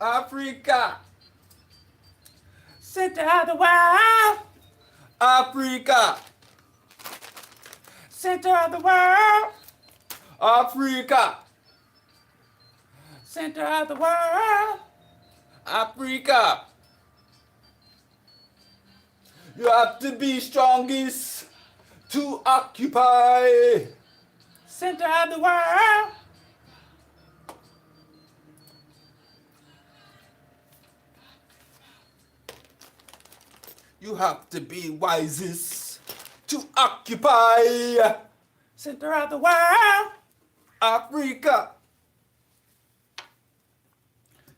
Africa. Center of the world. Africa. Center of the world. Africa. Center of the world. Africa. You have to be strongest to occupy. Center of the world. You have to be wisest to occupy. Center of the world. Africa.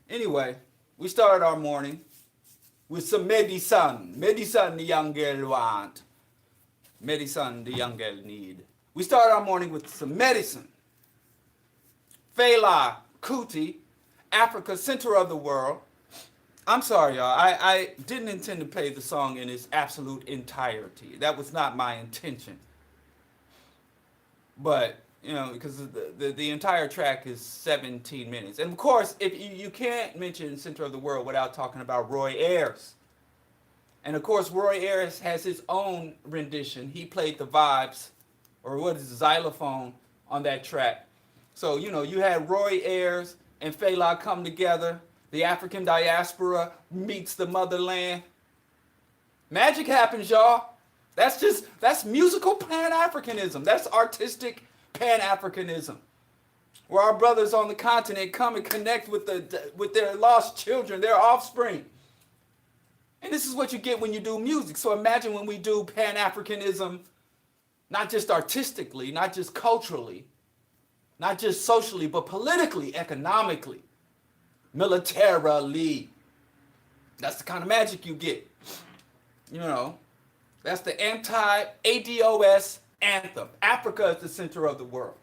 Anyway, we started our morning with some medicine. Medicine the young girl want. Medicine the young girl need. We started our morning with some medicine. Fela Kuti, Africa, center of the world. I'm sorry, y'all. I didn't intend to play the song in its absolute entirety. That was not my intention. But, you know, because the entire track is 17 minutes. And of course, if you can't mention Center of the World without talking about Roy Ayers. And of course, Roy Ayers has his own rendition. He played the vibes, or what is it, xylophone on that track. So, you know, you had Roy Ayers and Fela come together. The African diaspora meets the motherland. Magic happens, y'all. That's musical Pan-Africanism. That's artistic Pan-Africanism. Where our brothers on the continent come and connect with their lost children, their offspring. And this is what you get when you do music. So imagine when we do Pan-Africanism, not just artistically, not just culturally, not just socially, but politically, economically, militarily. That's the kind of magic you get. You know, that's the anti-ADOS anthem. Africa is the center of the world.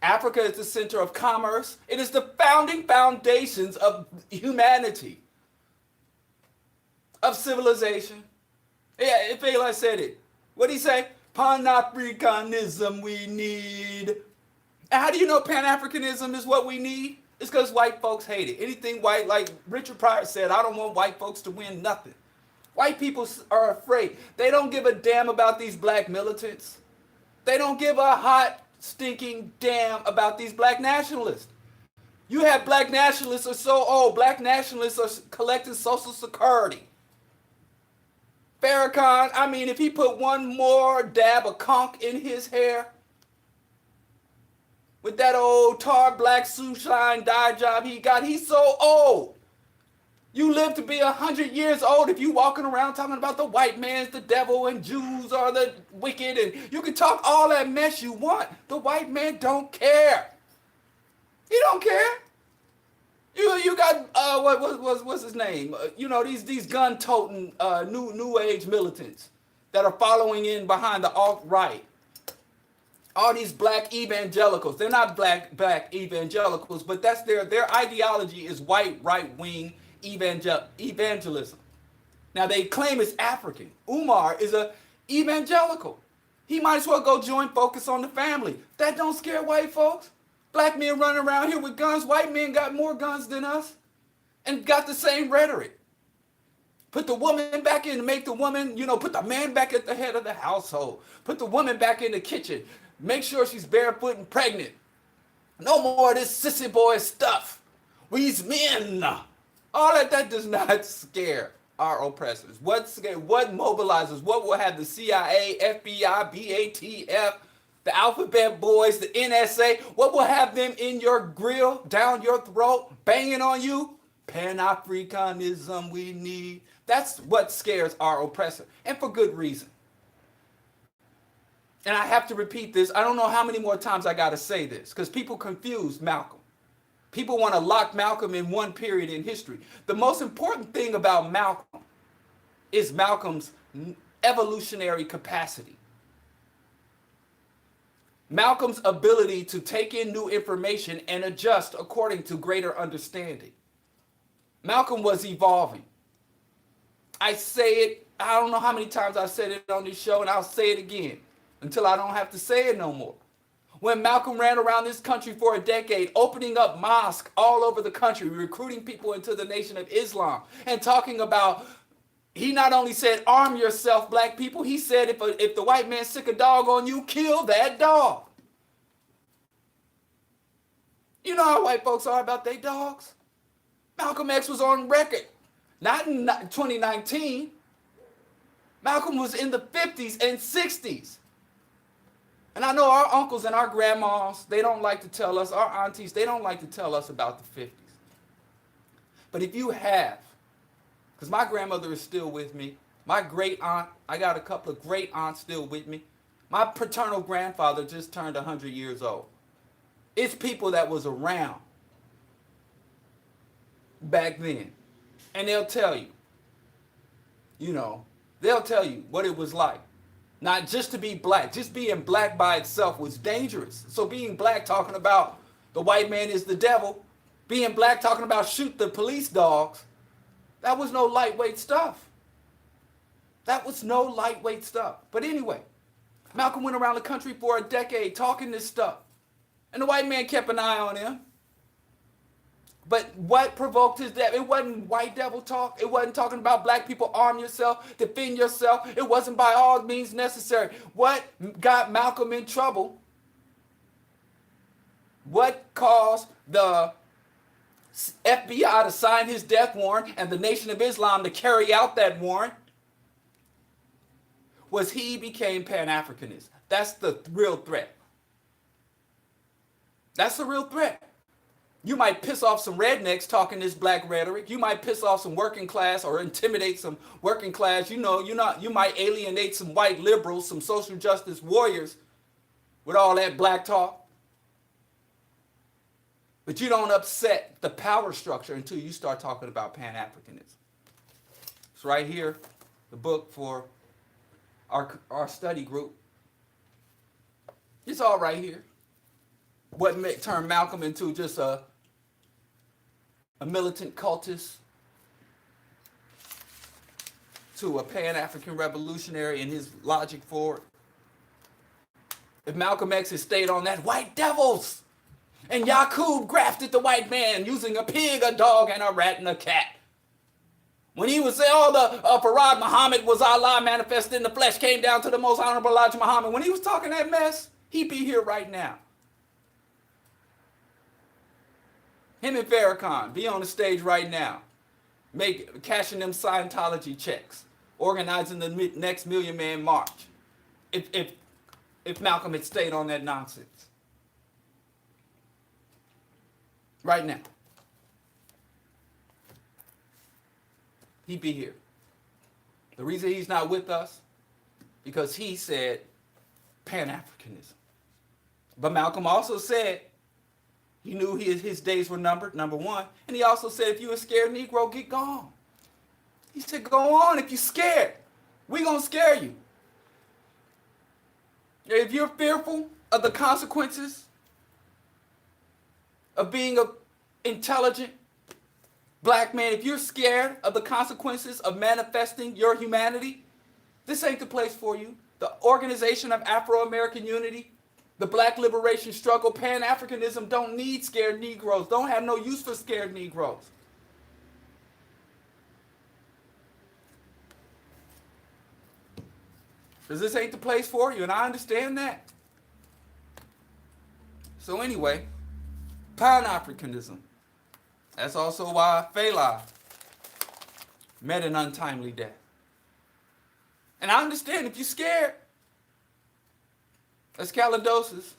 Africa is the center of commerce. It is the founding foundations of humanity, of civilization. Yeah, Fela said it. What did he say? Pan-Africanism we need. And how do you know Pan-Africanism is what we need? It's because white folks hate it. Anything white, like Richard Pryor said, I don't want white folks to win nothing. White people are afraid. They don't give a damn about these black militants. They don't give a hot, stinking damn about these black nationalists. You have black nationalists are so old. Black nationalists are collecting Social Security. Farrakhan, I mean, if he put one more dab of conch in his hair, with that old tar black shoeshine dye job he got, he's so old. You live to be 100 years old if you walking around talking about the white man's the devil and Jews are the wicked, and you can talk all that mess you want. The white man don't care. He don't care. You got what's his name? You know, these gun-toting new age militants that are following in behind the alt-right. All these black evangelicals. They're not black evangelicals, but that's their ideology is white right-wing evangelism. Now they claim it's African. Umar is a evangelical. He might as well go join Focus on the Family. That don't scare white folks. Black men running around here with guns. White men got more guns than us and got the same rhetoric. Put the woman back in, make the woman, put the man back at the head of the household. Put the woman back in the kitchen. Make sure she's barefoot and pregnant. No more of this sissy boy stuff. We's men. All that does not scare our oppressors. What mobilizes? What will have the CIA, FBI, BATF, the Alphabet Boys, the NSA? What will have them in your grill, down your throat, banging on you? Pan-Africanism we need. That's what scares our oppressor, and for good reason. And I have to repeat this. I don't know how many more times I got to say this, because people confuse Malcolm. People want to lock Malcolm in one period in history. The most important thing about Malcolm is Malcolm's evolutionary capacity. Malcolm's ability to take in new information and adjust according to greater understanding. Malcolm was evolving. I say it, I don't know how many times I've said it on this show, and I'll say it again until I don't have to say it no more. When Malcolm ran around this country for a decade, opening up mosques all over the country, recruiting people into the Nation of Islam, and talking about, he not only said, arm yourself, black people, he said, if the white man sick a dog on you, kill that dog. You know how white folks are about their dogs? Malcolm X was on record, not in 2019. Malcolm was in the 50s and 60s. And I know our uncles and our grandmas, they don't like to tell us, our aunties, they don't like to tell us about the 50s. But if you have, because my grandmother is still with me, my great aunt, I got a couple of great aunts still with me. My paternal grandfather just turned 100 years old. It's people that was around back then. And they'll tell you, they'll tell you what it was like. Not just to be black. Just being black by itself was dangerous. So being black talking about the white man is the devil, being black talking about shoot the police dogs, that was no lightweight stuff. That was no lightweight stuff. But anyway, Malcolm went around the country for a decade talking this stuff. And the white man kept an eye on him. But what provoked his death? It wasn't white devil talk. It wasn't talking about black people, arm yourself, defend yourself. It wasn't by all means necessary. What got Malcolm in trouble? What caused the FBI to sign his death warrant and the Nation of Islam to carry out that warrant? Was he became Pan-Africanist. That's the real threat. That's the real threat. You might piss off some rednecks talking this black rhetoric. You might piss off some working class or intimidate some working class. You might alienate some white liberals, some social justice warriors with all that black talk. But you don't upset the power structure until you start talking about Pan-Africanism. It's right here, the book for our study group. It's all right here. What turned Malcolm into just a militant cultist to a Pan-African revolutionary and his logic for it. If Malcolm X had stayed on that, white devils, and Yaqub grafted the white man using a pig, a dog, and a rat and a cat. When he was saying, Farad Muhammad was Allah manifested in the flesh, came down to the most honorable Elijah Muhammad. When he was talking that mess, he'd be here right now. Him and Farrakhan be on the stage right now, cashing them Scientology checks, organizing the next Million Man March. If Malcolm had stayed on that nonsense, right now, he'd be here. The reason he's not with us, because he said Pan-Africanism. But Malcolm also said he knew his days were numbered, number one. And he also said, if you're a scared Negro, get gone. He said, go on if you're scared. We're going to scare you. If you're fearful of the consequences of being an intelligent black man, if you're scared of the consequences of manifesting your humanity, this ain't the place for you. The Organization of Afro-American Unity, the black liberation struggle, Pan-Africanism don't need scared Negroes. Don't have no use for scared Negroes. Because this ain't the place for you, and I understand that. So anyway, Pan-Africanism. That's also why Fela met an untimely death. And I understand if you're scared. As Calidosis,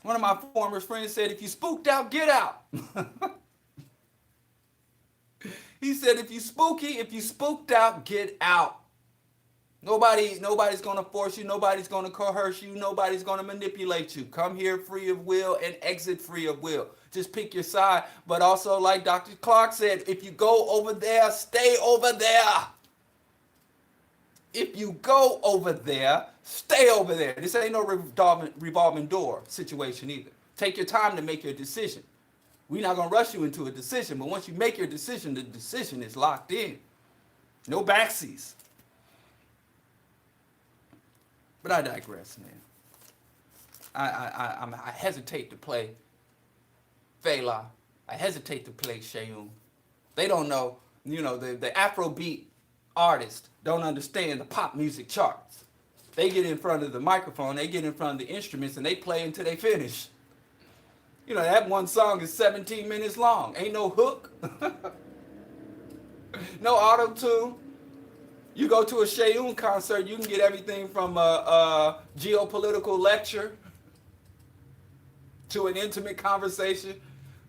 one of my former friends said, if you spooked out, get out. He said, if you spooked out, get out. Nobody's going to force you. Nobody's going to coerce you. Nobody's going to manipulate you. Come here free of will and exit free of will. Just pick your side. But also, like Dr. Clark said, if you go over there, stay over there. If you go over there, stay over there. This ain't no revolving door situation either. Take your time to make your decision. We're not going to rush you into a decision, but once you make your decision, the decision is locked in. No backseas. But I digress, man. I hesitate to play Fela. I hesitate to play Sheung. They don't know, the Afrobeat artists don't understand the pop music charts. They get in front of the microphone, they get in front of the instruments, and they play until they finish. That one song is 17 minutes long. Ain't no hook. No auto-tune. You go to a Sheung concert, you can get everything from a geopolitical lecture to an intimate conversation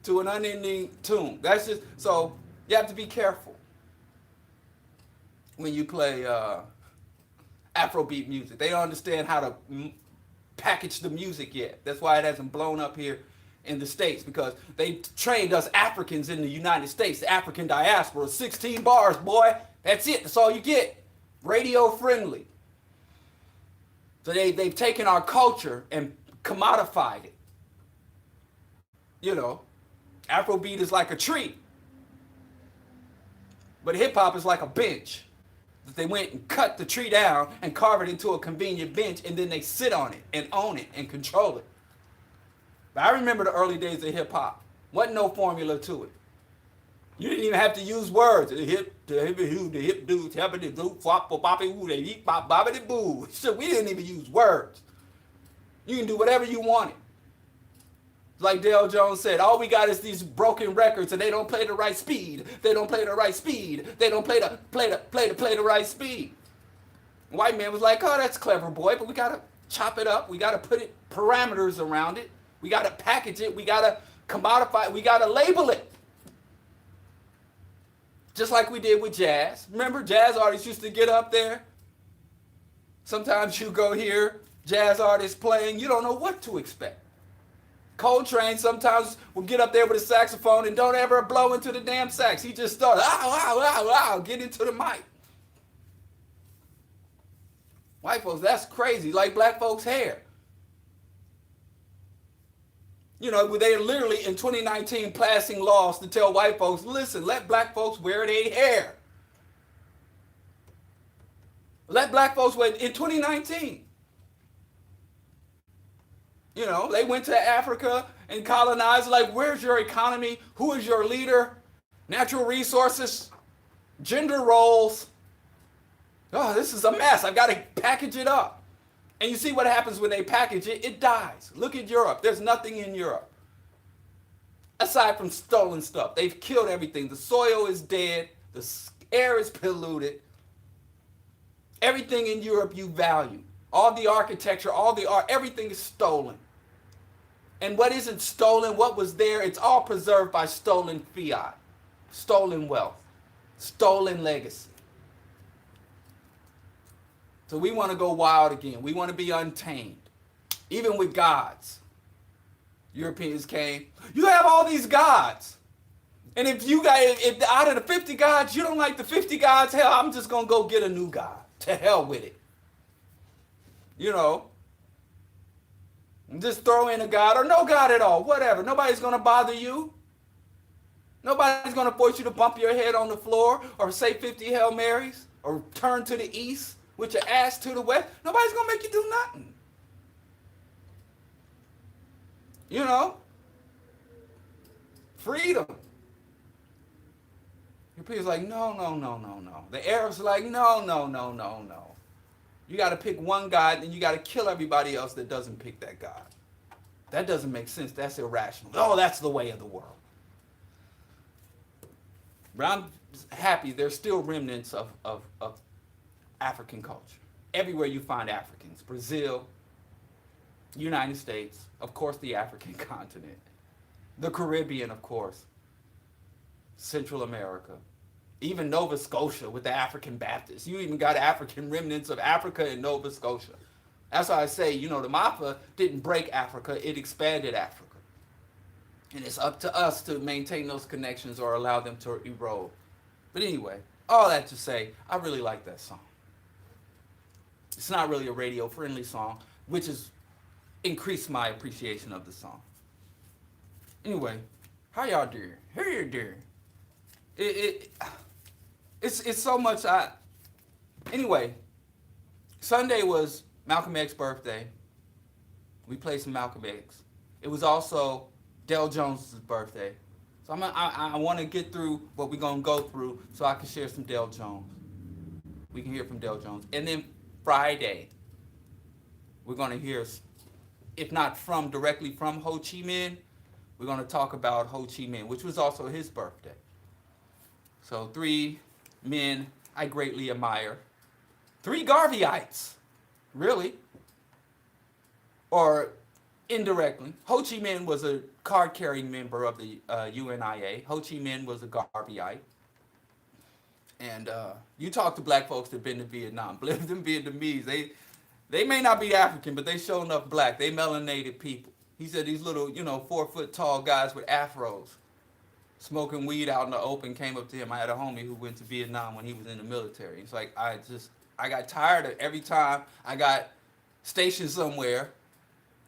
to an unending tune. That's just, so you have to be careful when you play Afrobeat music. They don't understand how to package the music yet. That's why it hasn't blown up here in the States, because they trained us Africans in the United States, the African diaspora, 16 bars, boy. That's it. That's all you get. Radio friendly. So they've taken our culture and commodified it. Afrobeat is like a tree. But hip hop is like a bench. They went and cut the tree down and carve it into a convenient bench, and then they sit on it and own it and control it. But I remember the early days of hip hop. Wasn't no formula to it. You didn't even have to use words. The hip dudes, happy do, flop, boppy, woo, they eat, bop, boppity, boo. Shit, we didn't even use words. You can do whatever you wanted. Like Dale Jones said, all we got is these broken records, and they don't play the right speed. They don't play the right speed. They don't play the right speed. White man was like, oh, that's clever, boy, but we gotta chop it up. We gotta put it parameters around it. We gotta package it. We gotta commodify it. We gotta label it. Just like we did with jazz. Remember, jazz artists used to get up there. Sometimes you go hear jazz artists playing, you don't know what to expect. Coltrane sometimes will get up there with a saxophone and don't ever blow into the damn sax. He just starts, get into the mic. White folks, that's crazy, like black folks' hair. They're literally in 2019 passing laws to tell white folks, listen, let black folks wear their hair. Let black folks wear in 2019. They went to Africa and colonized, like, where's your economy? Who is your leader? Natural resources, gender roles. Oh, this is a mess. I've got to package it up. And you see what happens when they package it? It dies. Look at Europe. There's nothing in Europe. Aside from stolen stuff. They've killed everything. The soil is dead. The air is polluted. Everything in Europe you value. All the architecture, all the art, everything is stolen. And what isn't stolen, what was there, it's all preserved by stolen fiat, stolen wealth, stolen legacy. So we want to go wild again. We want to be untamed. Even with gods. Europeans came, you have all these gods. And if out of the 50 gods, you don't like the 50 gods, hell, I'm just going to go get a new god. To hell with it. Just throw in a god or no god at all, whatever. Nobody's going to bother you. Nobody's going to force you to bump your head on the floor or say 50 Hail Marys or turn to the east with your ass to the west. Nobody's going to make you do nothing. Freedom. Your people's like, no. The Arabs are like, no. You got to pick one God, and you got to kill everybody else that doesn't pick that God. That doesn't make sense. That's irrational. Oh, that's the way of the world. But I'm happy there's still remnants of African culture. Everywhere you find Africans. Brazil, United States, of course the African continent. The Caribbean, of course. Central America. Even Nova Scotia with the African Baptists. You even got African remnants of Africa in Nova Scotia. That's why I say, the Mafia didn't break Africa, it expanded Africa. And it's up to us to maintain those connections or allow them to erode. But anyway, all that to say, I really like that song. It's not really a radio-friendly song, which has increased my appreciation of the song. Anyway, how y'all doing? How you doing? It's so much. Anyway, Sunday was Malcolm X's birthday. We played some Malcolm X. It was also Dale Jones's birthday. So I want to get through what we're going to go through so I can share some Dale Jones. We can hear from Dale Jones. And then Friday, we're going to hear, if not from directly from Ho Chi Minh, we're going to talk about Ho Chi Minh, which was also his birthday. So 3 men I greatly admire. 3 Garveyites, really, or indirectly. Ho Chi Minh was a card-carrying member of the UNIA. Ho Chi Minh was a Garveyite. And you talk to black folks that've been to Vietnam. Believe them Vietnamese, they may not be African, but they show enough black. They melanated people. He said these little, 4-foot tall guys with afros smoking weed out in the open came up to him. I had a homie who went to Vietnam when he was in the military. It's like I got tired of every time I got stationed somewhere,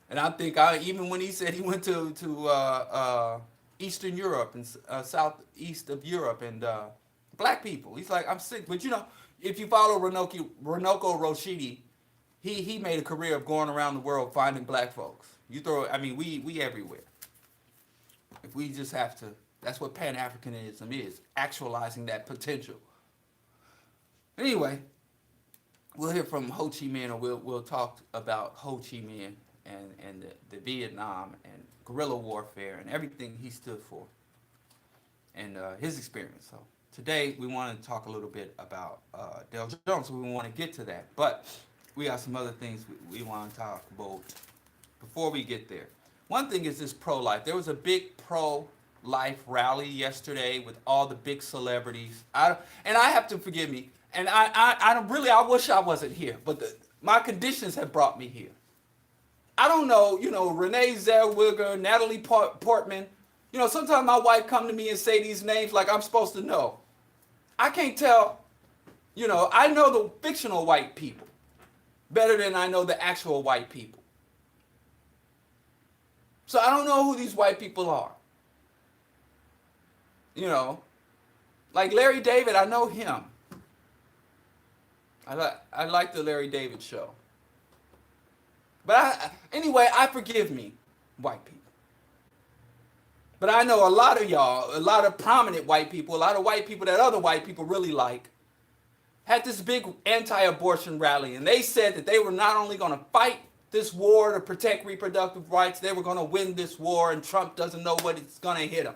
and I think even when he said he went to Eastern Europe and southeast of Europe and black people, he's like, I'm sick. But if you follow Runoko Roshidi, he made a career of going around the world finding black folks. We everywhere. If we just have to, that's what Pan-Africanism is, actualizing that potential. Anyway, we'll hear from Ho Chi Minh, or we'll talk about Ho Chi Minh and the Vietnam and guerrilla warfare and everything he stood for and his experience. So today we want to talk a little bit about Dale Jones, so we want to get to that. But we got some other things we want to talk about before we get there. One thing is this pro-life. There was a big pro-life rally yesterday with all the big celebrities. I have to forgive me. And I wish I wasn't here, but my conditions have brought me here. I don't know, Renee Zellweger, Natalie Portman. Sometimes my wife come to me and say these names like I'm supposed to know. I can't tell, I know the fictional white people better than I know the actual white people. So I don't know who these white people are. Like Larry David, I know him. I like the Larry David show. But anyway, forgive me, white people. But I know a lot of y'all, a lot of prominent white people, a lot of white people that other white people really like, had this big anti-abortion rally. And they said that they were not only going to fight this war to protect reproductive rights, they were going to win this war, and Trump doesn't know what it's going to hit him.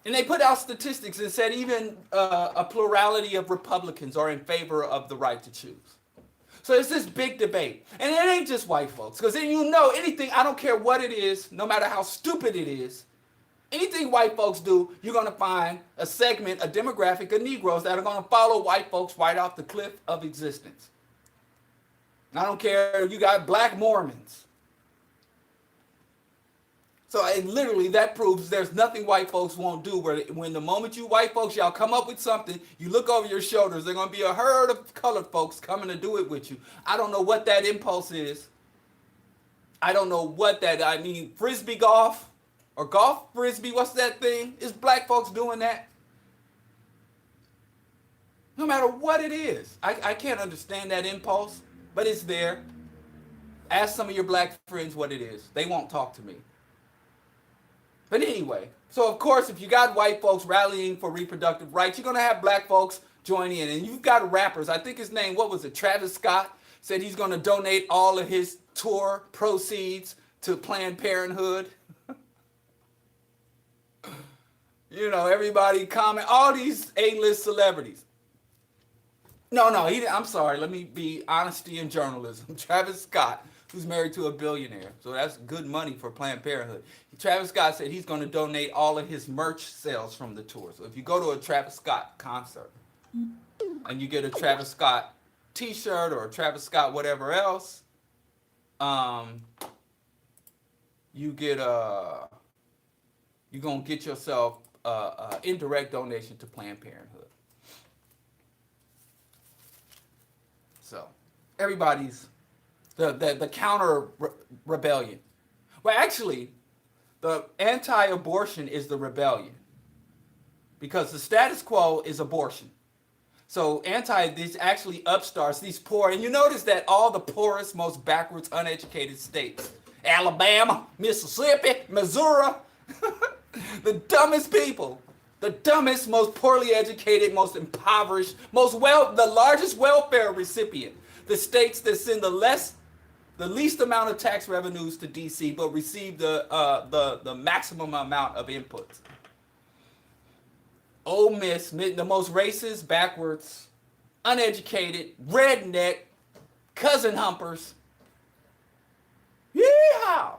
And they put out statistics and said even a plurality of Republicans are in favor of the right to choose. So it's this big debate. And it ain't just white folks. Because then anything, I don't care what it is, no matter how stupid it is, anything white folks do, you're going to find a segment, a demographic of Negroes that are going to follow white folks right off the cliff of existence. And I don't care if you got black Mormons. So literally that proves there's nothing white folks won't do. When the moment you white folks, y'all come up with something, you look over your shoulders, there's going to be a herd of colored folks coming to do it with you. I don't know what that impulse is. I don't know what frisbee golf or golf frisbee, what's that thing? Is black folks doing that? No matter what it is. I can't understand that impulse, but it's there. Ask some of your black friends what it is. They won't talk to me. But anyway, so of course, if you got white folks rallying for reproductive rights, you're going to have black folks join in. And you've got rappers. I think his name, Travis Scott, said he's going to donate all of his tour proceeds to Planned Parenthood. Everybody comment, all these A-list celebrities. No, I'm sorry. Let me be honesty in journalism. Travis Scott, who's married to a billionaire. So that's good money for Planned Parenthood. Travis Scott said he's going to donate all of his merch sales from the tour. So if you go to a Travis Scott concert and you get a Travis Scott t-shirt or a Travis Scott whatever else, you're going to get yourself an indirect donation to Planned Parenthood. So everybody's the counter rebellion. Well, actually, the anti-abortion is the rebellion, because the status quo is abortion. So these actually upstarts, these poor, and you notice that all the poorest, most backwards, uneducated states, Alabama, Mississippi, Missouri, the dumbest people, the dumbest, most poorly educated, most impoverished, the largest welfare recipient, the states that send the least amount of tax revenues to DC, but receive the maximum amount of inputs. Ole Miss, the most racist, backwards, uneducated, redneck, cousin humpers, yeehaw,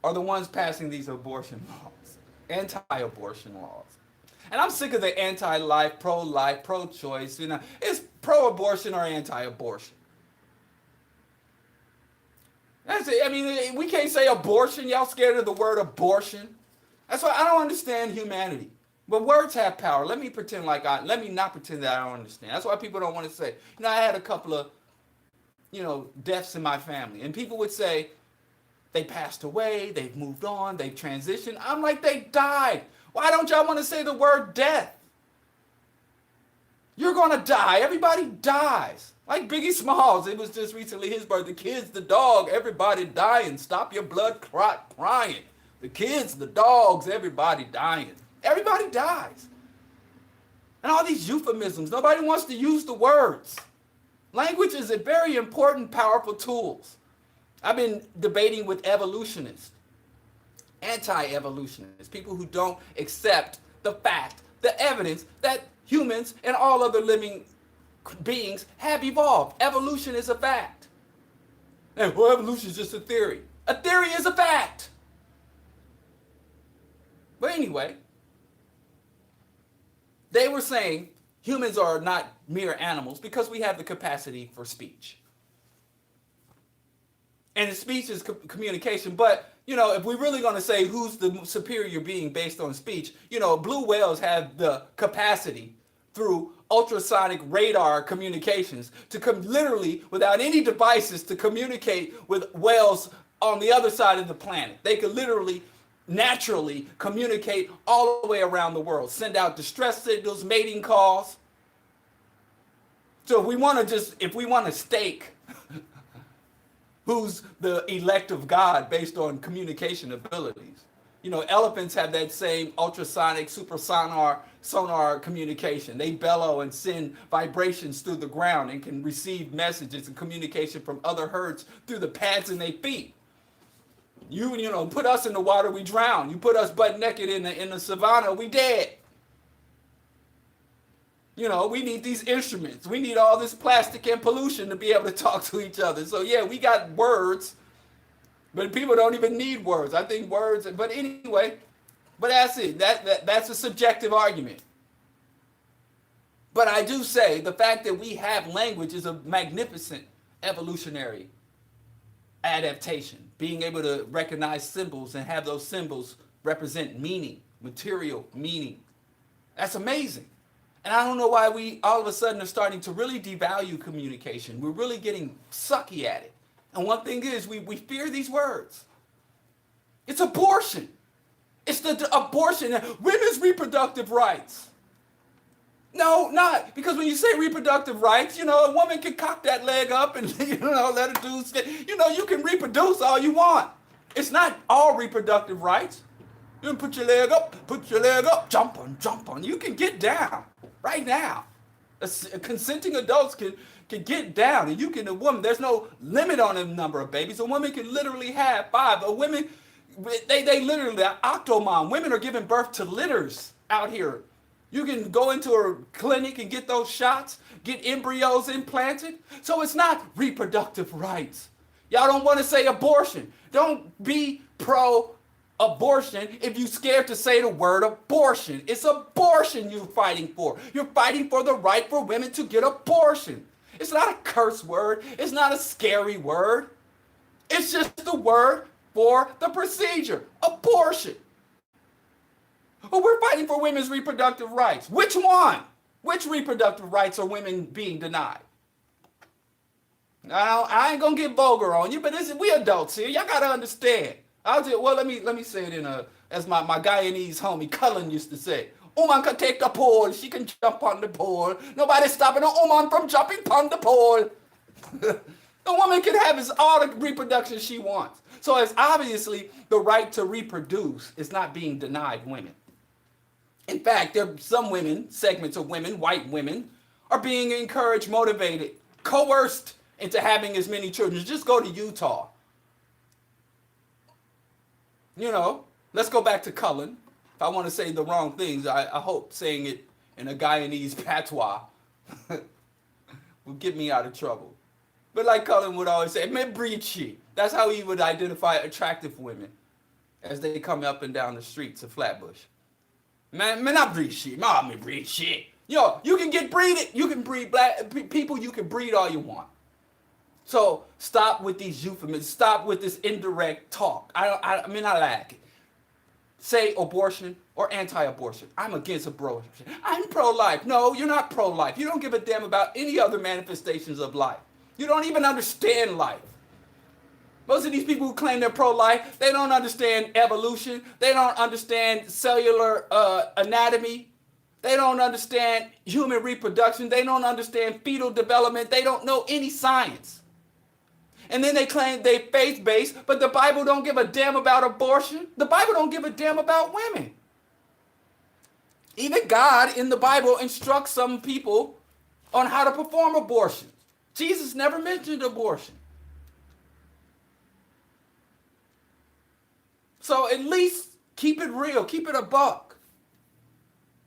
are the ones passing these abortion laws, anti-abortion laws. And I'm sick of the anti-life, pro-choice. It's pro-abortion or anti-abortion. That's it. I mean, we can't say abortion. Y'all scared of the word abortion. That's why I don't understand humanity. But words have power. Let me not pretend that I don't understand. That's why people don't want to say. I had a couple of, deaths in my family. And people would say, they passed away, they've moved on, they've transitioned. I'm like, they died. Why don't y'all want to say the word death? You're going to die. Everybody dies. Like Biggie Smalls, it was just recently his birthday. The kids, the dog, everybody dying. Stop your blood clot crying. The kids, the dogs, everybody dying. Everybody dies. And all these euphemisms, nobody wants to use the words. Language is a very important, powerful tool. I've been debating with evolutionists, anti-evolutionists, people who don't accept the fact, the evidence that humans and all other living beings have evolved. Evolution is a fact. And evolution is just a theory. A theory is a fact. But anyway, they were saying humans are not mere animals because we have the capacity for speech. And speech is communication. But, if we're really going to say who's the superior being based on speech, blue whales have the capacity through ultrasonic radar communications to literally, without any devices, to communicate with whales on the other side of the planet. They could literally naturally communicate all the way around the world, send out distress signals, mating calls. So if we want to stake who's the elect of God based on communication abilities, elephants have that same ultrasonic, sonar communication. They bellow and send vibrations through the ground and can receive messages and communication from other herds through the pads in their feet. You put us in the water, we drown. You put us butt naked in the savannah, we dead. We need these instruments. We need all this plastic and pollution to be able to talk to each other. So yeah, we got words, but people don't even need words. I think words, but anyway, but that's it. That's a subjective argument. But I do say the fact that we have language is a magnificent evolutionary adaptation. Being able to recognize symbols and have those symbols represent meaning, material meaning. That's amazing. And I don't know why we all of a sudden are starting to really devalue communication. We're really getting sucky at it. And one thing is we fear these words. It's abortion. It's the abortion, women's reproductive rights. No, not. Because when you say reproductive rights, a woman can cock that leg up and, let her do, you can reproduce all you want. It's not all reproductive rights. You can put your leg up, jump on. You can get down right now. Consenting adults can get down, and a woman, there's no limit on the number of babies. A woman can literally have 5. A women, they literally, octomom, women are giving birth to litters out here. You can go into a clinic and get those shots, get embryos implanted. So it's not reproductive rights. Y'all don't want to say abortion. Don't be pro-abortion if you're scared to say the word abortion. It's abortion you're fighting for. You're fighting for the right for women to get abortion. It's not a curse word. It's not a scary word. It's just the word for the procedure, abortion. But we're fighting for women's reproductive rights. Which one? Which reproductive rights are women being denied? Now, I ain't gonna get vulgar on you, but we adults here. Y'all gotta understand. Let me say it in a As my Guyanese homie Cullen used to say, woman can take the pole, she can jump on the pole. Nobody's stopping a woman from jumping on the pole. The woman can have all the reproduction she wants. So it's obviously the right to reproduce is not being denied women. In fact, there are some women, segments of women, white women, are being encouraged, motivated, coerced into having as many children. Just go to Utah. You know, let's go back to Cullen. If I want to say the wrong things, I hope saying it in a Guyanese patois will get me out of trouble. But like Cullen would always say, me breed shit. That's how he would identify attractive women as they come up and down the streets of Flatbush. Man, I breed shit. Me breed shit. Yo, you can get breeded. You can breed black people. You can breed all you want. So stop with these euphemisms. Stop with this indirect talk. I like it. Say abortion or anti-abortion. I'm against abortion. I'm pro-life. No, you're not pro-life. You don't give a damn about any other manifestations of life. You don't even understand life. Most of these people who claim they're pro-life, they don't understand evolution. They don't understand cellular anatomy. They don't understand human reproduction. They don't understand fetal development. They don't know any science. And then they claim they faith-based, but the Bible don't give a damn about abortion. The Bible don't give a damn about women. Even God in the Bible instructs some people on how to perform abortion. Jesus never mentioned abortion. So at least keep it real, keep it a buck.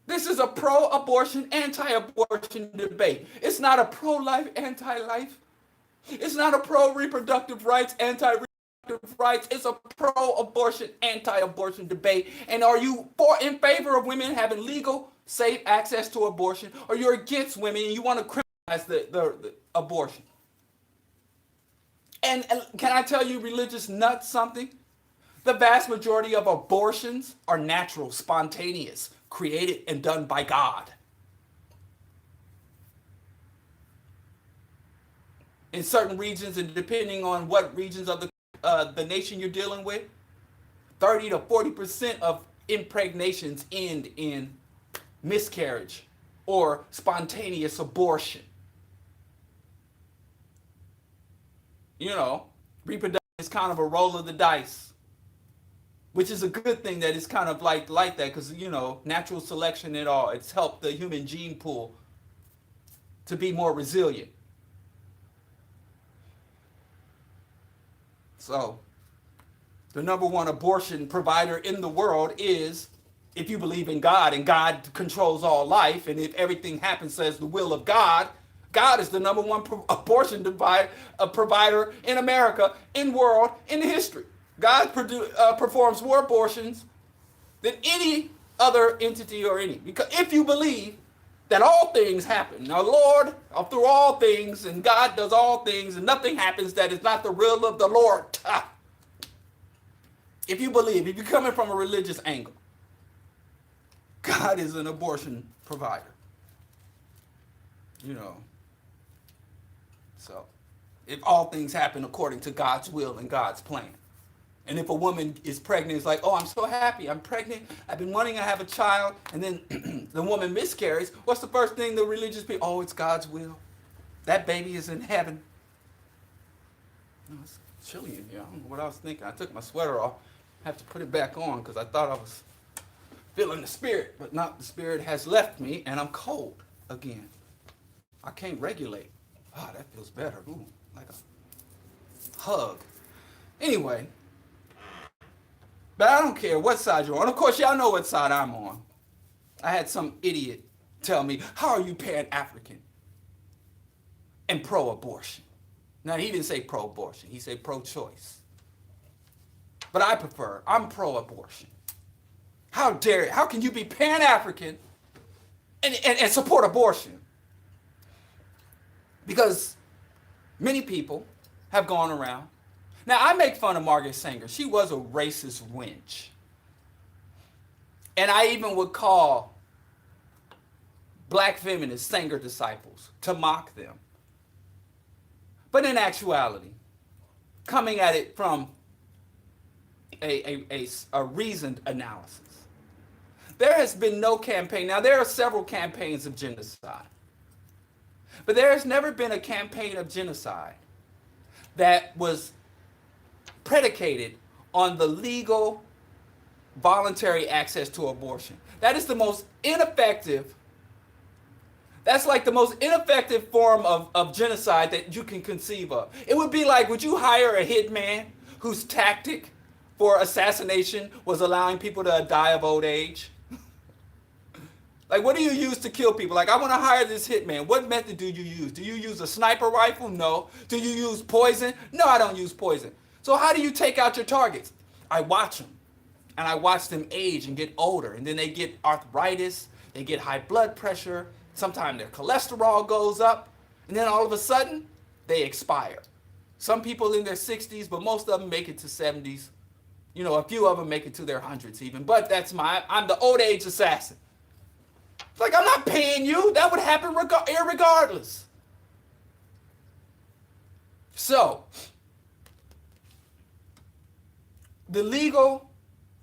This is a pro-abortion, anti-abortion debate. It's not a pro-life, anti-life. It's not a pro-reproductive rights, anti-reproductive rights. It's a pro-abortion, anti-abortion debate. And are you in favor of women having legal, safe access to abortion, or you're against women and you want to criminalize the abortion? And can I tell you, religious nuts, something? The vast majority of abortions are natural, spontaneous, created and done by God. In certain regions, and depending on what regions of the nation you're dealing with, 30 to 40% of impregnations end in miscarriage or spontaneous abortion. You know, reproduction is kind of a roll of the dice, which is a good thing that it's kind of like that because, you know, natural selection and all, it's helped the human gene pool to be more resilient. So, the number one abortion provider in the world is, if you believe in God and God controls all life, and if everything happens as the will of God, God is the number one abortion provider in America, in world, in history. God performs more abortions than any other entity or any. Because if you believe that all things happen, now Lord, through all things, and God does all things, and nothing happens that is not the will of the Lord. If you believe, if you're coming from a religious angle, God is an abortion provider. You know. So, if all things happen according to God's will and God's plan. And if a woman is pregnant, it's like, oh, I'm so happy, I'm pregnant, I've been wanting to have a child, and then the woman miscarries, what's the first thing the religious people, oh, it's God's will. That baby is in heaven. Oh, it's chilly in here. I don't know what I was thinking. I took my sweater off. I have to put it back on because I thought I was feeling the spirit, but not the spirit has left me, and I'm cold again. I can't regulate. Oh, that feels better. Ooh, like a hug. Anyway. But I don't care what side you're on. Of course, y'all know what side I'm on. I had some idiot tell me, how are you Pan-African and pro-abortion? Now, he didn't say pro-abortion. He said pro-choice. But I'm pro-abortion. How dare you? How can you be Pan-African and support abortion? Because many people have gone around. Now, I make fun of Margaret Sanger. She was a racist wench. And I even would call black feminists Sanger disciples to mock them. But in actuality, coming at it from a reasoned analysis. There has been no campaign. Now, there are several campaigns of genocide, but there has never been a campaign of genocide that was predicated on the legal, voluntary access to abortion. That is the most ineffective. That's like the most ineffective form of genocide that you can conceive of. It would be like, would you hire a hitman whose tactic for assassination was allowing people to die of old age? Like, what do you use to kill people? Like, I want to hire this hitman. What method do you use? Do you use a sniper rifle? No. Do you use poison? No, I don't use poison. So how do you take out your targets? I watch them. And I watch them age and get older. And then they get arthritis. They get high blood pressure. Sometimes their cholesterol goes up. And then all of a sudden, they expire. Some people in their 60s, but most of them make it to 70s. You know, a few of them make it to their hundreds even. But I'm the old age assassin. It's like, I'm not paying you. That would happen irregardless. So, the legal,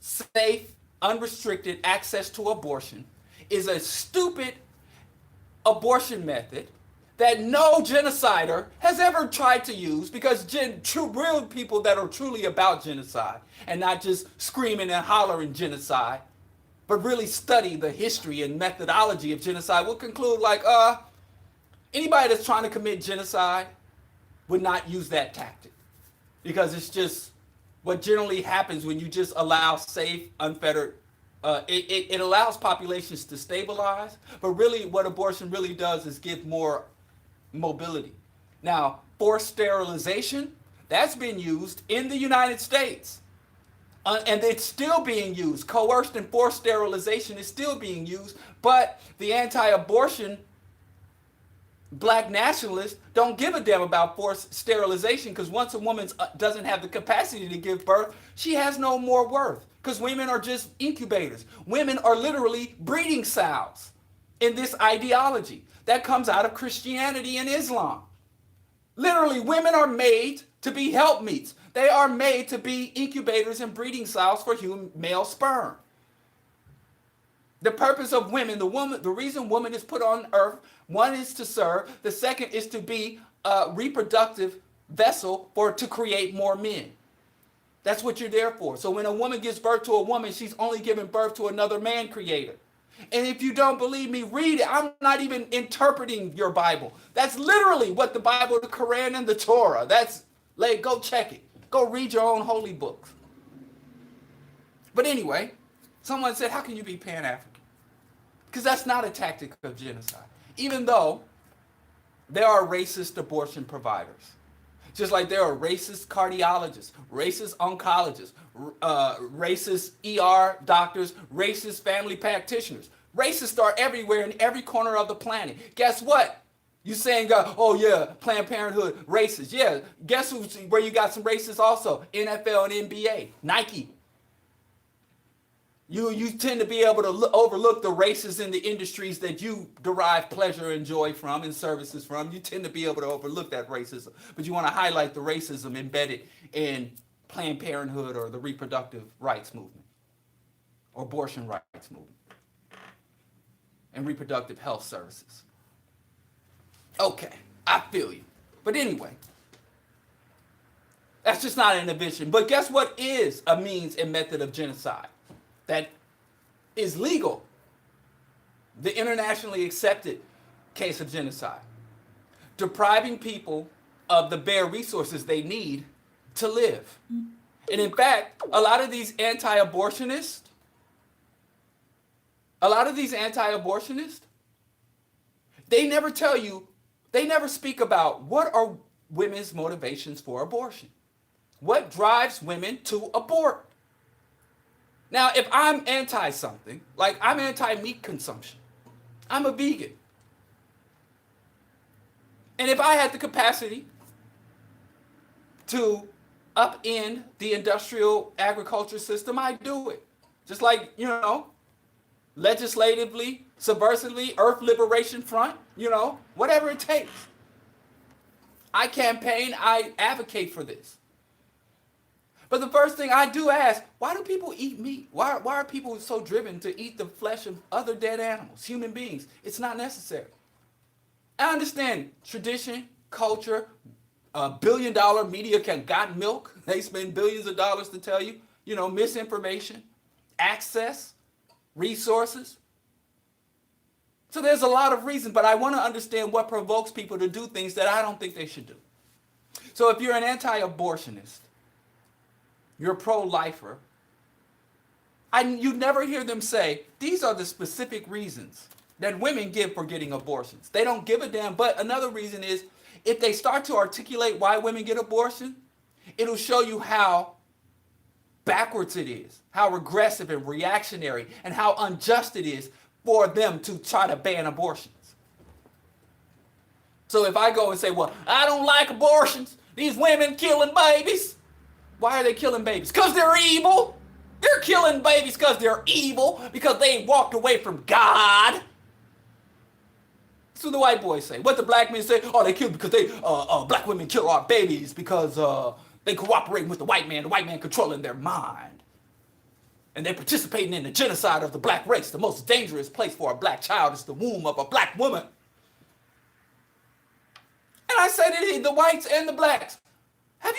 safe, unrestricted access to abortion is a stupid abortion method that no genocider has ever tried to use, because real people that are truly about genocide and not just screaming and hollering genocide, but really study the history and methodology of genocide, will conclude like, anybody that's trying to commit genocide would not use that tactic, because it's just what generally happens when you just allow safe, unfettered, it allows populations to stabilize, but really what abortion really does is give more mobility. Now, forced sterilization, that's been used in the United States. And it's still being used. Coerced and forced sterilization is still being used, but the anti-abortion black nationalists don't give a damn about forced sterilization, because once a woman doesn't have the capacity to give birth, she has no more worth, because women are just incubators. Women are literally breeding sows in this ideology that comes out of Christianity and Islam. Literally, women are made to be helpmeets. They are made to be incubators and breeding sows for male sperm. The purpose of women, the reason woman is put on earth, one is to serve, the second is to be a reproductive vessel to create more men. That's what you're there for. So when a woman gives birth to a woman, she's only giving birth to another man creator. And if you don't believe me, read it. I'm not even interpreting your Bible. That's literally what the Bible, the Quran, and the Torah. Go check it. Go read your own holy books. But anyway, someone said, how can you be Pan-African? Because that's not a tactic of genocide. Even though there are racist abortion providers. Just like there are racist cardiologists, racist oncologists, racist ER doctors, racist family practitioners. Racists are everywhere in every corner of the planet. Guess what? You saying, oh yeah, Planned Parenthood, racist. Yeah, guess where you got some racists also? NFL and NBA, Nike. You tend to be able to overlook the races in the industries that you derive pleasure and joy from and services from. You tend to be able to overlook that racism. But you want to highlight the racism embedded in Planned Parenthood or the reproductive rights movement or abortion rights movement and reproductive health services. Okay, I feel you. But anyway, that's just not an invention. But guess what is a means and method of genocide that is legal? The internationally accepted case of genocide. Depriving people of the bare resources they need to live. And in fact, a lot of these anti-abortionists, they never tell you, they never speak about what are women's motivations for abortion. What drives women to abort? Now, if I'm anti-something, like I'm anti-meat consumption, I'm a vegan. And if I had the capacity to upend the industrial agriculture system, I'd do it. Just like, legislatively, subversively, Earth Liberation Front, whatever it takes. I campaign, I advocate for this. But the first thing I do ask, why do people eat meat? Why are people so driven to eat the flesh of other dead animals, human beings? It's not necessary. I understand tradition, culture, $1 billion media can got milk. They spend billions of dollars to tell you, misinformation, access, resources. So there's a lot of reasons, but I want to understand what provokes people to do things that I don't think they should do. So if you're an anti-abortionist, you're a pro-lifer, you never hear them say, these are the specific reasons that women give for getting abortions. They don't give a damn. But another reason is, if they start to articulate why women get abortion, it'll show you how backwards it is, how regressive and reactionary, and how unjust it is for them to try to ban abortions. So if I go and say, well, I don't like abortions, these women killing babies. Why are they killing babies? Because they're evil. They're killing babies because they're evil, because they walked away from God. That's what the white boys say. What the black men say, oh, they kill because black women kill our babies because they cooperate with the white man controlling their mind. And they're participating in the genocide of the black race. The most dangerous place for a black child is the womb of a black woman. And I say to the whites and the blacks, have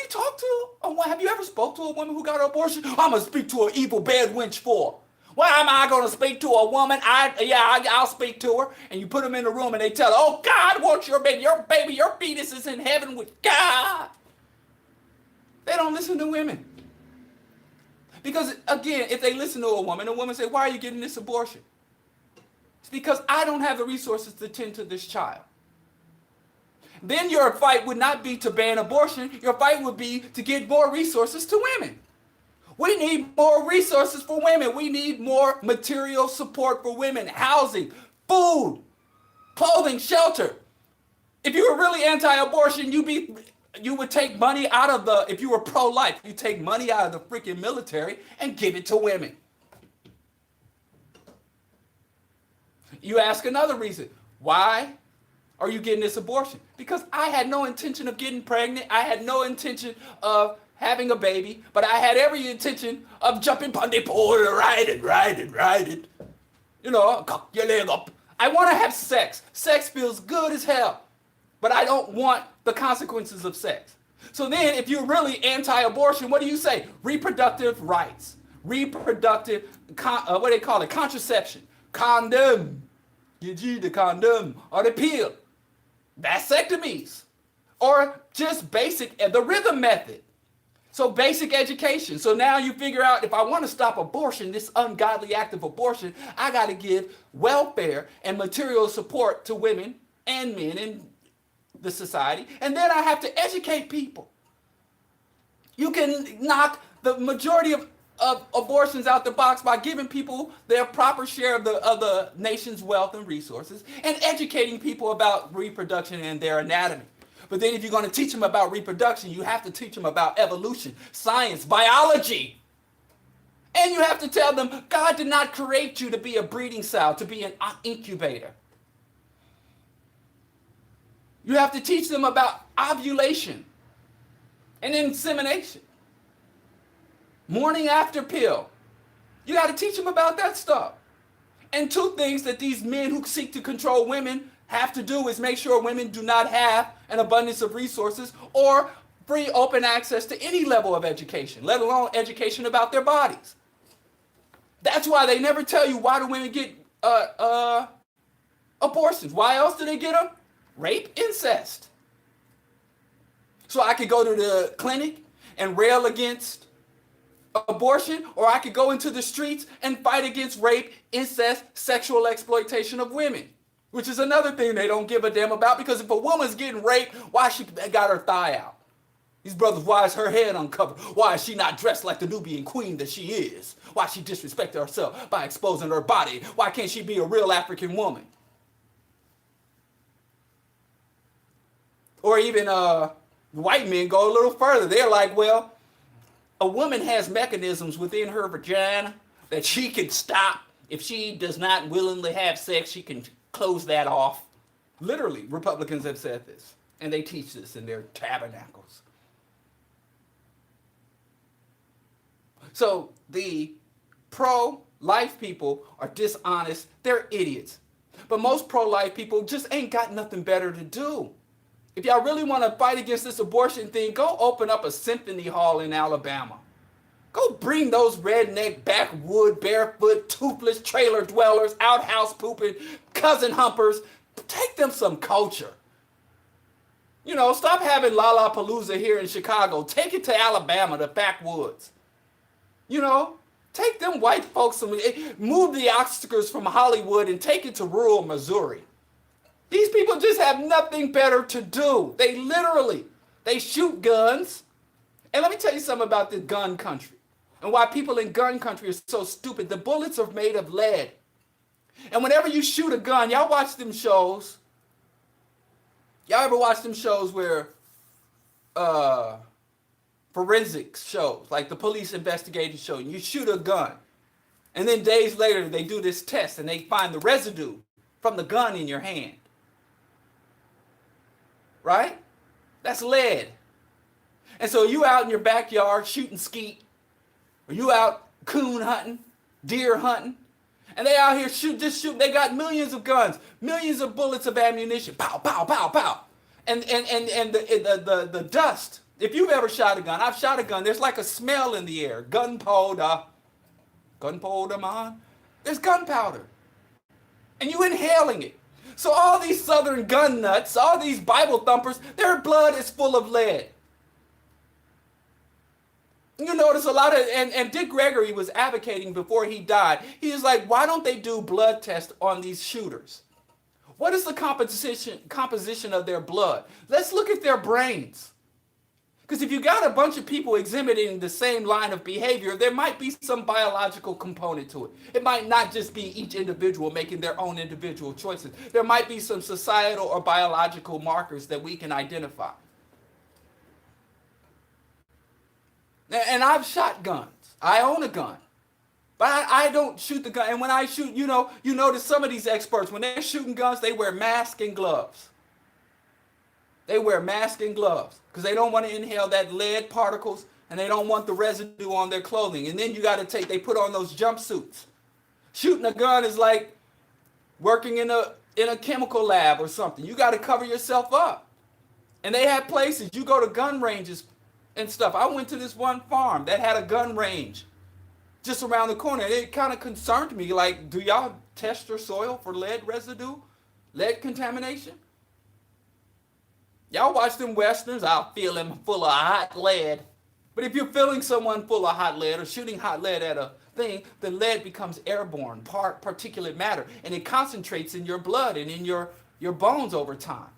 you ever spoke to a woman who got an abortion? I'm going to speak to an evil bad wench for. Why am I going to speak to a woman? I'll speak to her. And you put them in the room and they tell her, oh, God wants your baby. Your fetus is in heaven with God. They don't listen to women. Because, again, if they listen to a woman say, why are you getting this abortion? It's because I don't have the resources to tend to this child. Then your fight would not be to ban abortion. Your fight would be to get more resources to women. We need more resources for women. We need more material support for women. Housing, food, clothing, shelter. If you were really anti-abortion, you would take money out of if you were pro-life, you take money out of the freaking military and give it to women. You ask another reason. Why are you getting this abortion? Because I had no intention of getting pregnant. I had no intention of having a baby, but I had every intention of jumping on the pole, ride it. Cock your leg up. I want to have sex. Sex feels good as hell, but I don't want the consequences of sex. So then if you're really anti-abortion, what do you say? Reproductive rights. Reproductive, what do they call it? Contraception. Condom. The condom or the pill. Vasectomies. Or just the rhythm method. So basic education. So now you figure out, if I want to stop abortion, this ungodly act of abortion, I got to give welfare and material support to women and men in the society. And then I have to educate people. You can knock the majority of abortions out the box by giving people their proper share of the nation's wealth and resources and educating people about reproduction and their anatomy. But then if you're going to teach them about reproduction, you have to teach them about evolution, science, biology. And you have to tell them God did not create you to be a breeding cell, to be an incubator. You have to teach them about ovulation and insemination. Morning after pill. You got to teach them about that stuff. And two things that these men who seek to control women have to do is make sure women do not have an abundance of resources or free open access to any level of education, let alone education about their bodies. That's why they never tell you why do women get abortions. Why else do they get them? Rape, incest. So I could go to the clinic and rail against abortion, or I could go into the streets and fight against rape, incest, sexual exploitation of women, which is another thing they don't give a damn about, because if a woman's getting raped, why she got her thigh out? These brothers, why is her head uncovered? Why is she not dressed like the Nubian queen that she is? Why she disrespected herself by exposing her body? Why can't she be a real African woman? Or even white men go a little further. They're like, well, a woman has mechanisms within her vagina that she can stop. If she does not willingly have sex, she can close that off. Literally, Republicans have said this, and they teach this in their tabernacles. So the pro-life people are dishonest. They're idiots. But most pro-life people just ain't got nothing better to do. If y'all really want to fight against this abortion thing, go open up a symphony hall in Alabama. Go bring those redneck, backwood, barefoot, toothless trailer dwellers, outhouse pooping, cousin humpers. Take them some culture. You know, stop having Lollapalooza here in Chicago. Take it to Alabama, the backwoods. You know, take them white folks, move the Oscars from Hollywood and take it to rural Missouri. These people just have nothing better to do. They shoot guns. And let me tell you something about the gun country and why people in gun country are so stupid. The bullets are made of lead. And whenever you shoot a gun, y'all watch them shows. Y'all ever watch them shows where forensics shows, like the police investigating show, you shoot a gun. And then days later, they do this test and they find the residue from the gun in your hand. Right? That's lead. And so you out in your backyard shooting skeet, or you out coon hunting, deer hunting, and they out here shoot. They got millions of guns, millions of bullets of ammunition. Pow, pow, pow, pow. And the dust. If you've ever shot a gun, I've shot a gun. There's like a smell in the air. Gunpowder, man. There's gunpowder, and you inhaling it. So all these Southern gun nuts, all these Bible thumpers, their blood is full of lead. You notice a lot of, and Dick Gregory was advocating before he died. He was like, why don't they do blood tests on these shooters? What is the composition of their blood? Let's look at their brains. Because if you got a bunch of people exhibiting the same line of behavior, there might be some biological component to it. It might not just be each individual making their own individual choices. There might be some societal or biological markers that we can identify. And I've shot guns. I own a gun. But I don't shoot the gun. And when I shoot, you notice some of these experts, when they're shooting guns, they wear masks and gloves. They wear masks and gloves because they don't want to inhale that lead particles and they don't want the residue on their clothing. And then they put on those jumpsuits. Shooting a gun is like working in a chemical lab or something. You got to cover yourself up. And they have places, you go to gun ranges and stuff. I went to this one farm that had a gun range just around the corner. And it kind of concerned me, like, do y'all test your soil for lead residue, lead contamination? Y'all watch them westerns, I'll feel them full of hot lead. But if you're filling someone full of hot lead or shooting hot lead at a thing, the lead becomes airborne, particulate matter, and it concentrates in your blood and in your bones over time.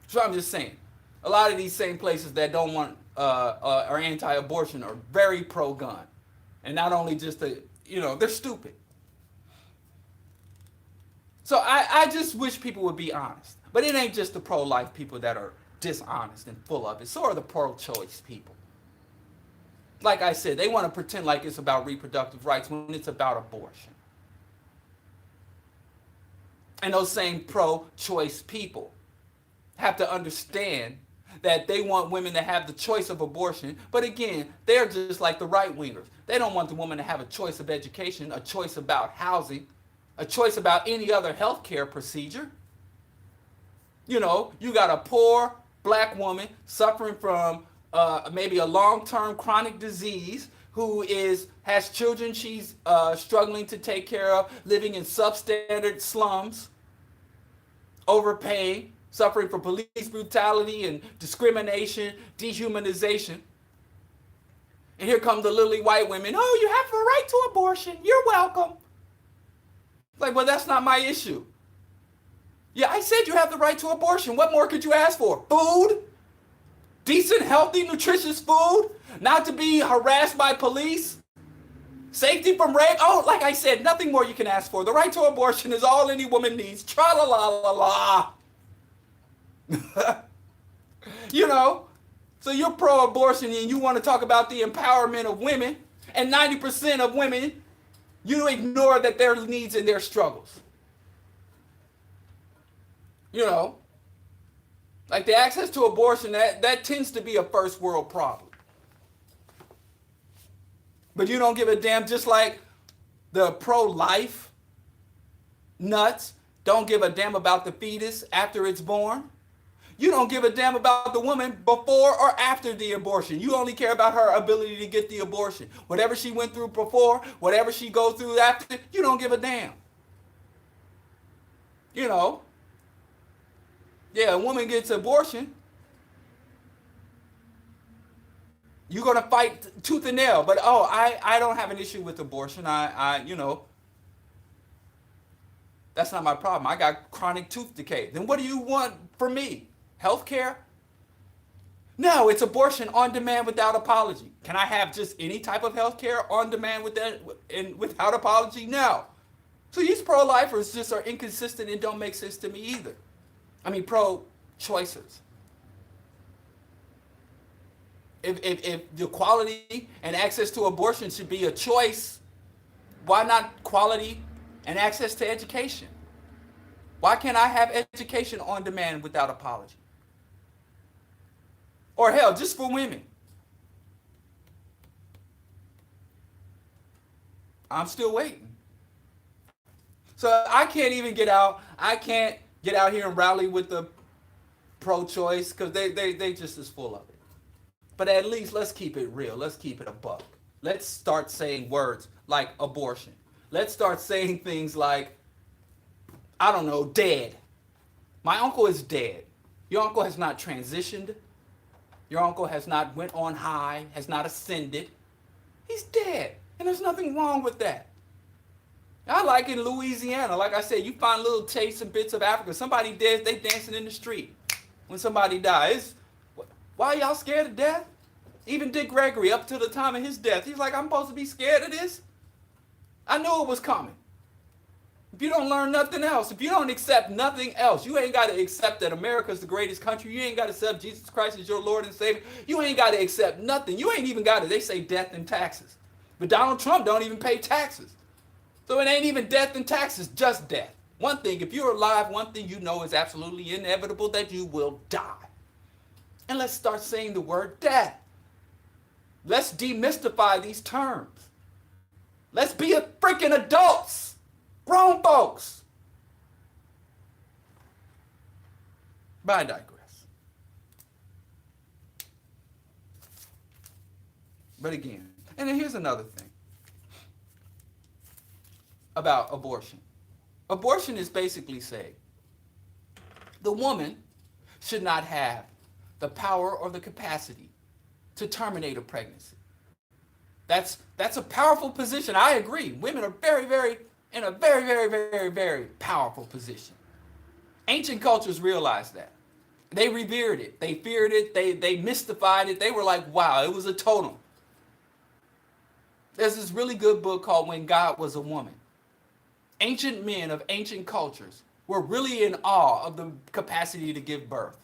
So I'm just saying, a lot of these same places that don't want are anti-abortion are very pro-gun. And not only just they're stupid. So I just wish people would be honest. But it ain't just the pro-life people that are dishonest and full of it. So are the pro-choice people. Like I said, they want to pretend like it's about reproductive rights when it's about abortion. And those same pro-choice people have to understand that they want women to have the choice of abortion. But again, they're just like the right-wingers. They don't want the woman to have a choice of education, a choice about housing, a choice about any other healthcare procedure. You got a poor black woman suffering from maybe a long-term chronic disease who has children she's struggling to take care of, living in substandard slums, overpaying, suffering from police brutality and discrimination, dehumanization. And here come the lily white women. Oh, you have a right to abortion. You're welcome. Like, well, that's not my issue. Yeah, I said you have the right to abortion. What more could you ask for? Food? Decent, healthy, nutritious food? Not to be harassed by police? Safety from rape? Oh, like I said, nothing more you can ask for. The right to abortion is all any woman needs. Tra-la-la-la-la. So you're pro-abortion and you want to talk about the empowerment of women, and 90% of women, you ignore that their needs and their struggles. Like the access to abortion, that tends to be a first world problem. But you don't give a damn, just like the pro-life nuts don't give a damn about the fetus after it's born. You don't give a damn about the woman before or after the abortion. You only care about her ability to get the abortion. Whatever she went through before, whatever she goes through after, you don't give a damn. You know, yeah, a woman gets abortion, you're going to fight tooth and nail. But, oh, I don't have an issue with abortion. That's not my problem. I got chronic tooth decay. Then what do you want from me? Health care? No, it's abortion on demand without apology. Can I have just any type of health care on demand without apology? No. So these pro-lifers just are inconsistent and don't make sense to me either. I mean, pro-choicers. If the quality and access to abortion should be a choice, why not quality and access to education? Why can't I have education on demand without apology? Or hell, just for women. I'm still waiting. So I can't even get out. I can't get out here and rally with the pro-choice because they just as full of it. But at least let's keep it real. Let's keep it a buck. Let's start saying words like abortion. Let's start saying things like, I don't know, dead. My uncle is dead. Your uncle has not transitioned. Your uncle has not went on high, has not ascended. He's dead. And there's nothing wrong with that. I like in Louisiana, like I said, you find little tastes and bits of Africa. Somebody dead, they dancing in the street when somebody dies. Why are y'all scared of death? Even Dick Gregory, up to the time of his death, he's like, I'm supposed to be scared of this? I knew it was coming. If you don't learn nothing else, if you don't accept nothing else, you ain't got to accept that America's the greatest country. You ain't got to accept Jesus Christ as your Lord and Savior. You ain't got to accept nothing. You ain't even got to, they say death and taxes. But Donald Trump don't even pay taxes. So it ain't even death and taxes, just death. One thing, if you're alive, one thing you know is absolutely inevitable, that you will die. And let's start saying the word death. Let's demystify these terms. Let's be a freaking adults, grown folks. But I digress. But again, and then here's another thing about abortion. Abortion is basically saying the woman should not have the power or the capacity to terminate a pregnancy. That's a powerful position. I agree. Women are in a very powerful position. Ancient cultures realized that. They revered it. They feared it. They mystified it. They were like, wow, it was a totem. There's this really good book called When God Was a Woman. Ancient men of ancient cultures were really in awe of the capacity to give birth.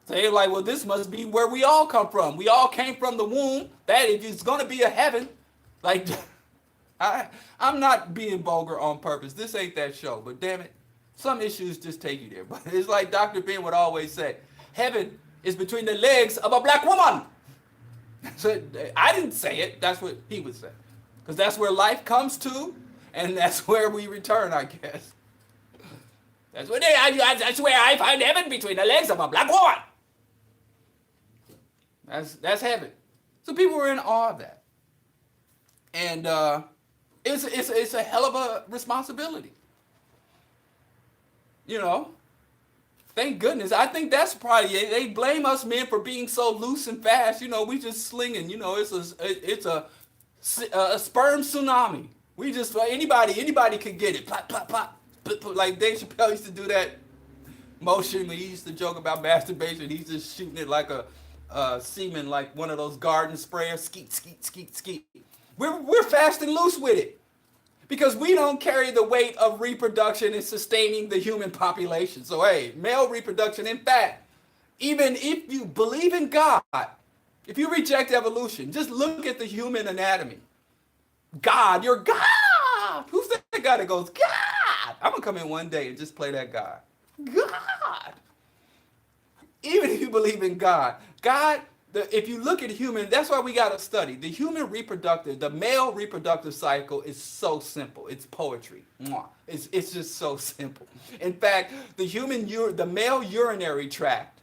So they're like, well, this must be where we all come from. We all came from the womb. That if it's going to be a heaven, like, I'm not being vulgar on purpose. This ain't that show, but damn it, some issues just take you there. But it's like Dr. Ben would always say, heaven is between the legs of a black woman. So I didn't say it. That's what he would say. Because that's where life comes to, and that's where we return, I guess. That's where I find heaven, between the legs of a black woman. That's heaven. So people were in awe of that. And it's a hell of a responsibility. You know? Thank goodness. I think that's probably it. They blame us men for being so loose and fast. You know, we just slinging. You know, it's a sperm tsunami. We just, anybody could get it. Plop, plop, plop. Like Dave Chappelle used to do that motion when he used to joke about masturbation. He's just shooting it like a semen, like one of those garden sprayers. Skeet, skeet, skeet, skeet. We're fast and loose with it. Because we don't carry the weight of reproduction and sustaining the human population. So, hey, male reproduction, in fact, even if you believe in God, if you reject evolution, just look at the human anatomy. God, you're God. Who's that guy that goes, God? I'm going to come in one day and just play that God. God. Even if you believe in God, God if you look at human, that's why we got to study the male reproductive cycle is so simple. It's poetry. Mwah. It's just so simple. In fact, the male urinary tract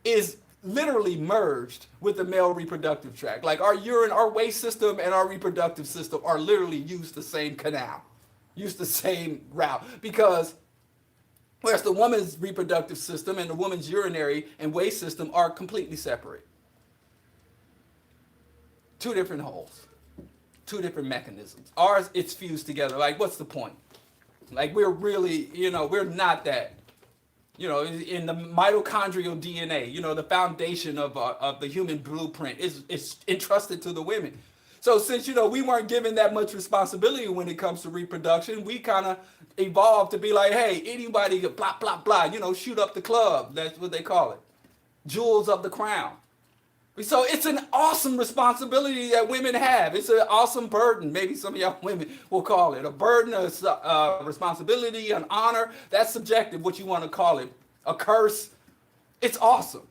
is literally merged with the male reproductive tract. Like our waste system and our reproductive system are literally use the same canal, use the same route, because whereas the woman's reproductive system and the woman's urinary and waste system are completely separate. Two different holes, two different mechanisms. Ours, it's fused together. Like, what's the point? Like, we're really, we're not that. In the mitochondrial DNA, the foundation of the human blueprint is entrusted to the women. So since, we weren't given that much responsibility when it comes to reproduction, we kind of evolved to be like, hey, anybody could blah, blah, blah, shoot up the club. That's what they call it. Jewels of the crown. So it's an awesome responsibility that women have. It's an awesome burden. Maybe some of y'all women will call it a burden, a responsibility, an honor. That's subjective, what you want to call it. A curse. It's awesome.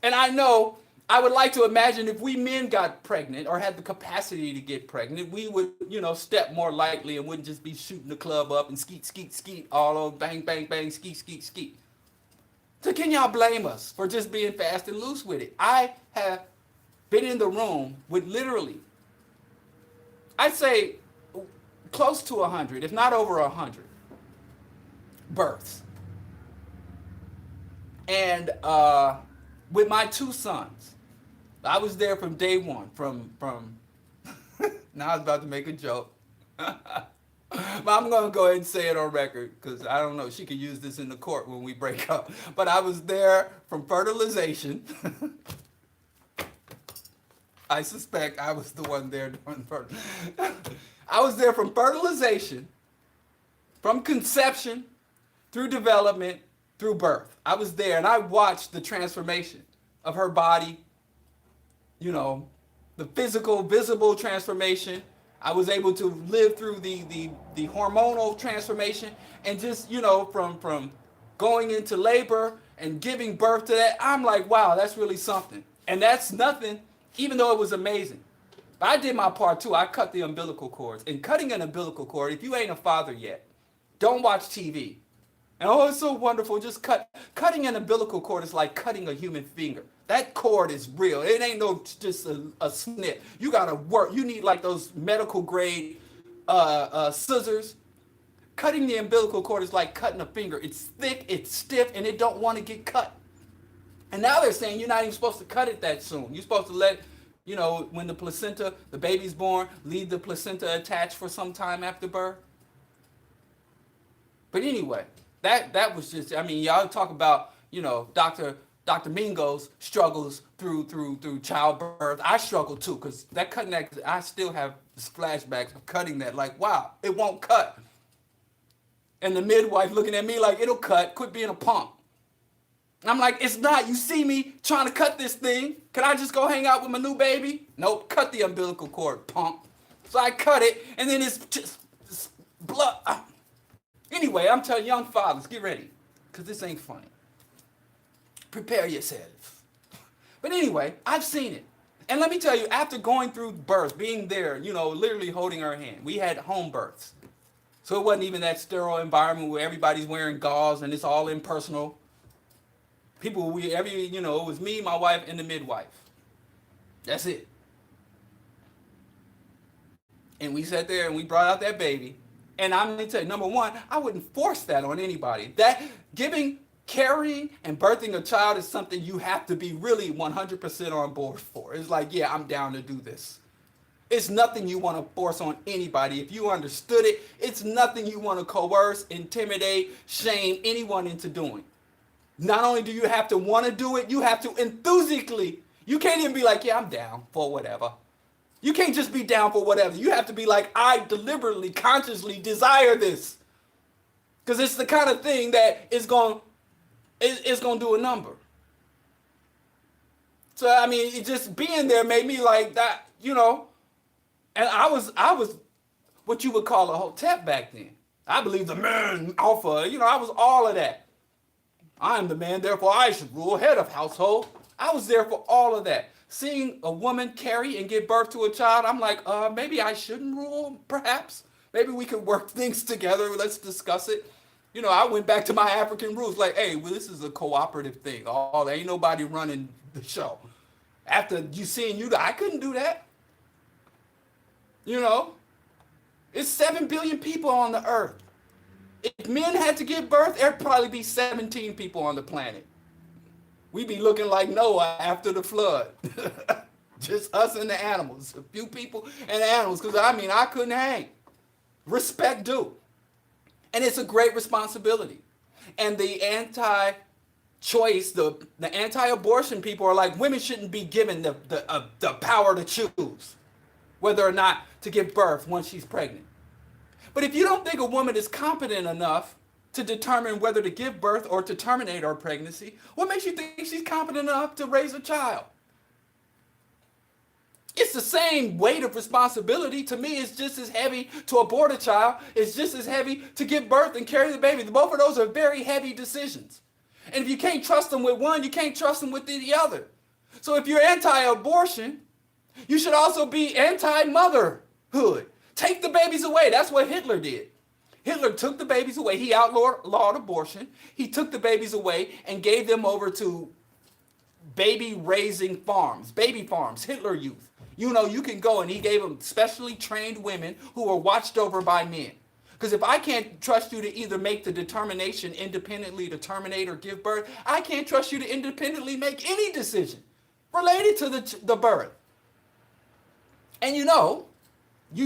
And I know, I would like to imagine if we men got pregnant or had the capacity to get pregnant, we would, step more lightly and wouldn't just be shooting the club up and skeet, skeet, skeet, all over, bang, bang, bang, skeet, skeet, skeet. So can y'all blame us for just being fast and loose with it? I have been in the room with literally, I'd say close to 100, if not over 100 births. And with my two sons, I was there from day one, from now I was about to make a joke. But I'm going to go ahead and say it on record because I don't know. She could use this in the court when we break up. But I was there from fertilization. I suspect I was the one there doing fertilization. I was there from fertilization, from conception, through development, through birth. I was there and I watched the transformation of her body, the physical, visible transformation. I was able to live through the hormonal transformation and just, from going into labor and giving birth to that, I'm like, wow, that's really something. And that's nothing, even though it was amazing. But I did my part too. I cut the umbilical cords. And cutting an umbilical cord, if you ain't a father yet, don't watch TV. And it's so wonderful, just cutting an umbilical cord is like cutting a human finger. That cord is real. It ain't just a snip. You gotta work. You need like those medical grade scissors. Cutting the umbilical cord is like cutting a finger. It's thick, it's stiff, and it don't want to get cut. And now they're saying you're not even supposed to cut it that soon. You're supposed to let, when the placenta, the baby's born, leave the placenta attached for some time after birth. But anyway, that was just, y'all talk about, Dr. Mingo's struggles through childbirth. I struggle too, because I still have flashbacks of cutting that. Like, wow, it won't cut. And the midwife looking at me like, it'll cut. Quit being a punk. And I'm like, it's not. You see me trying to cut this thing. Can I just go hang out with my new baby? Nope. Cut the umbilical cord, punk. So I cut it, and then it's just blood. Anyway, I'm telling young fathers, get ready, because this ain't funny. Prepare yourself. But anyway, I've seen it. And let me tell you, after going through birth, being there, literally holding her hand, we had home births. So it wasn't even that sterile environment where everybody's wearing gauze and it's all impersonal. It was me, my wife, and the midwife. That's it. And we sat there and we brought out that baby. And I'm going to tell you, number one, I wouldn't force that on anybody. Carrying and birthing a child is something you have to be really 100% on board for. It's like, yeah, I'm down to do this. It's nothing you want to force on anybody. If you understood it, it's nothing you want to coerce, intimidate, shame anyone into doing. Not only do you have to want to do it, you have to enthusiastically. You can't even be like, yeah, I'm down for whatever. You can't just be down for whatever. You have to be like, I deliberately, consciously desire this. Because it's the kind of thing that is going to do a number. So, it just being there made me like that, And I was what you would call a hotep back then. I believe the man, alpha, I was all of that. I am the man, therefore I should rule, head of household. I was there for all of that. Seeing a woman carry and give birth to a child, I'm like, maybe I shouldn't rule, perhaps. Maybe we could work things together. Let's discuss it. I went back to my African roots, like, hey, well, this is a cooperative thing. Oh, there ain't nobody running the show. After I couldn't do that. It's 7 billion people on the earth. If men had to give birth, there'd probably be 17 people on the planet. We'd be looking like Noah after the flood. Just us and the animals. A few people and the animals. Because, I couldn't hang. Respect due. And it's a great responsibility. And the anti-choice, the anti-abortion people are like, women shouldn't be given the power to choose whether or not to give birth once she's pregnant. But if you don't think a woman is competent enough to determine whether to give birth or to terminate her pregnancy, what makes you think she's competent enough to raise a child? It's the same weight of responsibility. To me, it's just as heavy to abort a child. It's just as heavy to give birth and carry the baby. Both of those are very heavy decisions. And if you can't trust them with one, you can't trust them with the other. So if you're anti-abortion, you should also be anti-motherhood. Take the babies away. That's what Hitler did. Hitler took the babies away. He outlawed abortion. He took the babies away and gave them over to baby raising farms, baby farms, Hitler Youth. You can go, and he gave them specially trained women who were watched over by men. Because if I can't trust you to either make the determination independently to terminate or give birth, I can't trust you to independently make any decision related to the birth. And you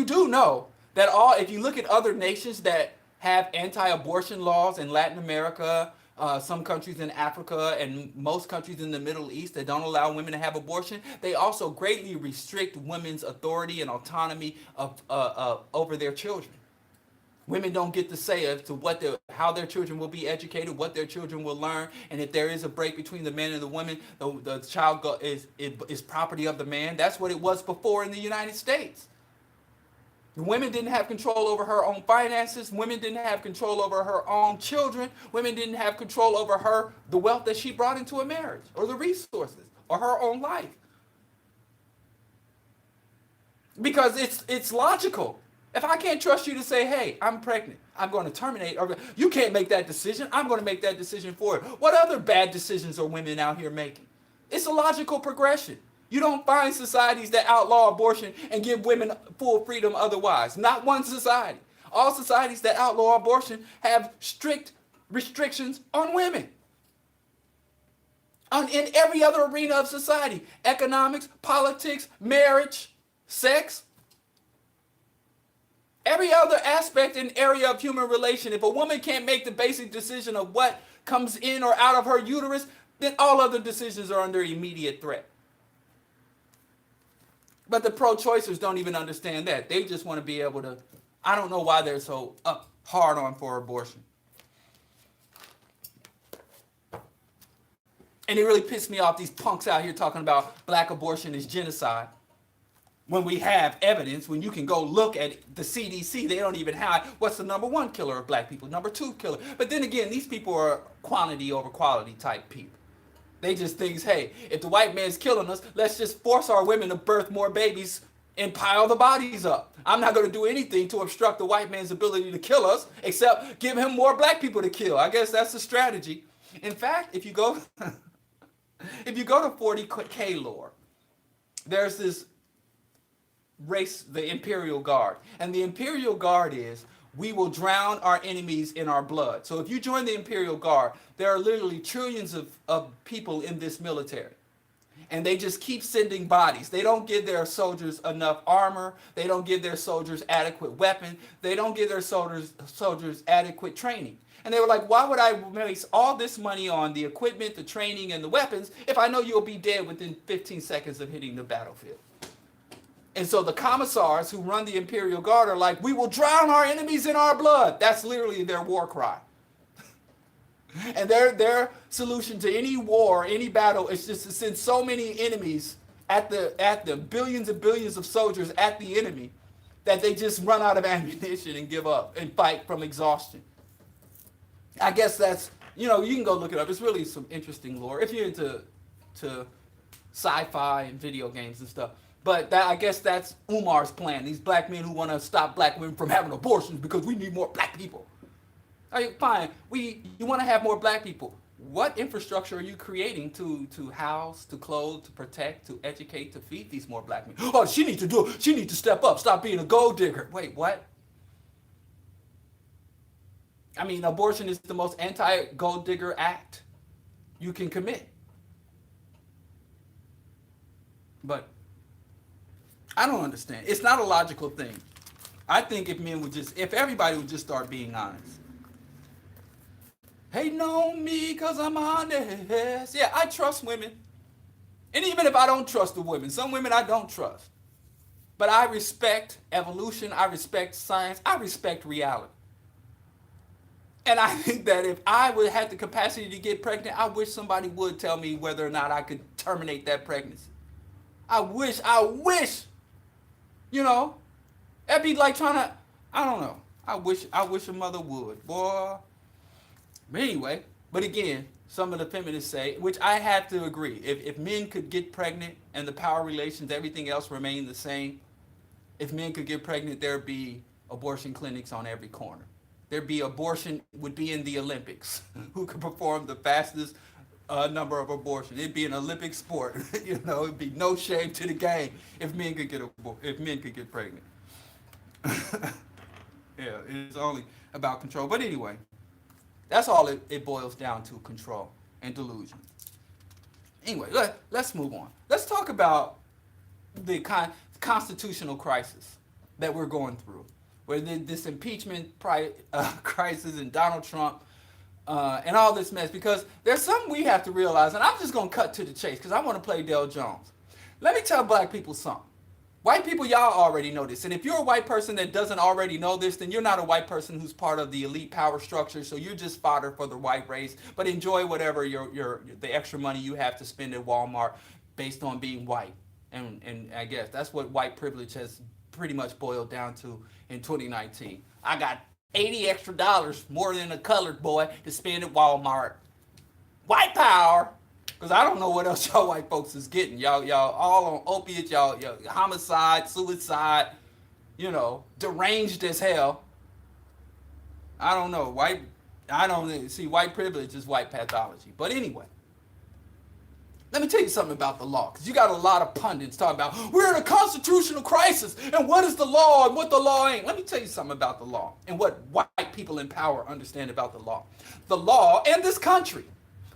do know that if you look at other nations that have anti-abortion laws in Latin America, some countries in Africa, and most countries in the Middle East that don't allow women to have abortion, they also greatly restrict women's authority and autonomy over their children. Women don't get to say as to how their children will be educated, what their children will learn, and if there is a break between the man and the woman, the child is property of the man. That's what it was before in the United States. Women didn't have control over her own finances. Women didn't have control over her own children. Women didn't have control over the wealth that she brought into a marriage, or the resources, or her own life. Because it's logical. If I can't trust you to say, hey, I'm pregnant, I'm going to terminate, or you can't make that decision, I'm going to make that decision for you. What other bad decisions are women out here making? It's a logical progression. You don't find societies that outlaw abortion and give women full freedom otherwise. Not one society. All societies that outlaw abortion have strict restrictions on women. In every other arena of society. Economics, politics, marriage, sex. Every other aspect and area of human relation. If a woman can't make the basic decision of what comes in or out of her uterus, then all other decisions are under immediate threat. But the pro-choicers don't even understand that. They just want to be able to, I don't know why they're so hard on for abortion. And it really pissed me off, these punks out here talking about black abortion is genocide. When we have evidence, when you can go look at the CDC, they don't even have what's the number one killer of black people, number two killer. But then again, these people are quantity over quality type people. They just think, hey, if the white man's killing us, let's just force our women to birth more babies and pile the bodies up. I'm not going to do anything to obstruct the white man's ability to kill us, except give him more black people to kill. I guess that's the strategy. In fact, if you go to 40K lore, there's this race, the Imperial Guard. And the Imperial Guard is, we will drown our enemies in our blood. So if you join the Imperial Guard, there are literally trillions of people in this military. And they just keep sending bodies. They don't give their soldiers enough armor. They don't give their soldiers adequate weapons. They don't give their soldiers adequate training. And they were like, why would I waste all this money on the equipment, the training, and the weapons if I know you'll be dead within 15 seconds of hitting the battlefield? And so the commissars who run the Imperial Guard are like, we will drown our enemies in our blood. That's literally their war cry. And their solution to any war, any battle, is just to send so many enemies at the billions and billions of soldiers at the enemy that they just run out of ammunition and give up and fight from exhaustion. I guess that's, you can go look it up. It's really some interesting lore. If you're into sci-fi and video games and stuff. But I guess that's Umar's plan. These black men who want to stop black women from having abortions because we need more black people. Fine. You want to have more black people. What infrastructure are you creating to house, to clothe, to protect, to educate, to feed these more black men? Oh, she needs to step up, stop being a gold digger. Wait, what? I mean, abortion is the most anti-gold digger act you can commit. But I don't understand. It's not a logical thing. I think if everybody would just start being honest. Hating on me because I'm honest. Yeah, I trust women. And even if I don't trust the women, some women I don't trust. But I respect evolution. I respect science. I respect reality. And I think that if I would have the capacity to get pregnant, I wish somebody would tell me whether or not I could terminate that pregnancy. I wish, that'd be like trying to, I don't know. I wish a mother would, boy. But anyway, but again, some of the feminists say, which I have to agree, if men could get pregnant and the power relations, everything else remained the same, if men could get pregnant, there'd be abortion clinics on every corner. Abortion would be in the Olympics. Who could perform the fastest number of abortions? It'd be an Olympic sport. It'd be no shame to the game if men could get pregnant. Yeah, it's only about control. But anyway, that's all it boils down to: control and delusion. Anyway, let's move on. Let's talk about the constitutional crisis that we're going through, where this impeachment crisis and Donald Trump and all this mess, because there's something we have to realize, and I'm just going to cut to the chase because I want to play Dale Jones. Let me tell black people something. White people, y'all already know this. And if you're a white person that doesn't already know this, then you're not a white person who's part of the elite power structure, so you're just fodder for the white race. But enjoy whatever the extra money you have to spend at Walmart based on being white. And I guess that's what white privilege has pretty much boiled down to in 2019. I got $80 extra more than a colored boy to spend at Walmart. White power. Because I don't know what else y'all white folks is getting. Y'all all on opiates, y'all homicide, suicide, deranged as hell. I don't know. White privilege is white pathology. But anyway, let me tell you something about the law. Because you got a lot of pundits talking about, we're in a constitutional crisis, and what is the law and what the law ain't. Let me tell you something about the law and what white people in power understand about the law. The law and this country.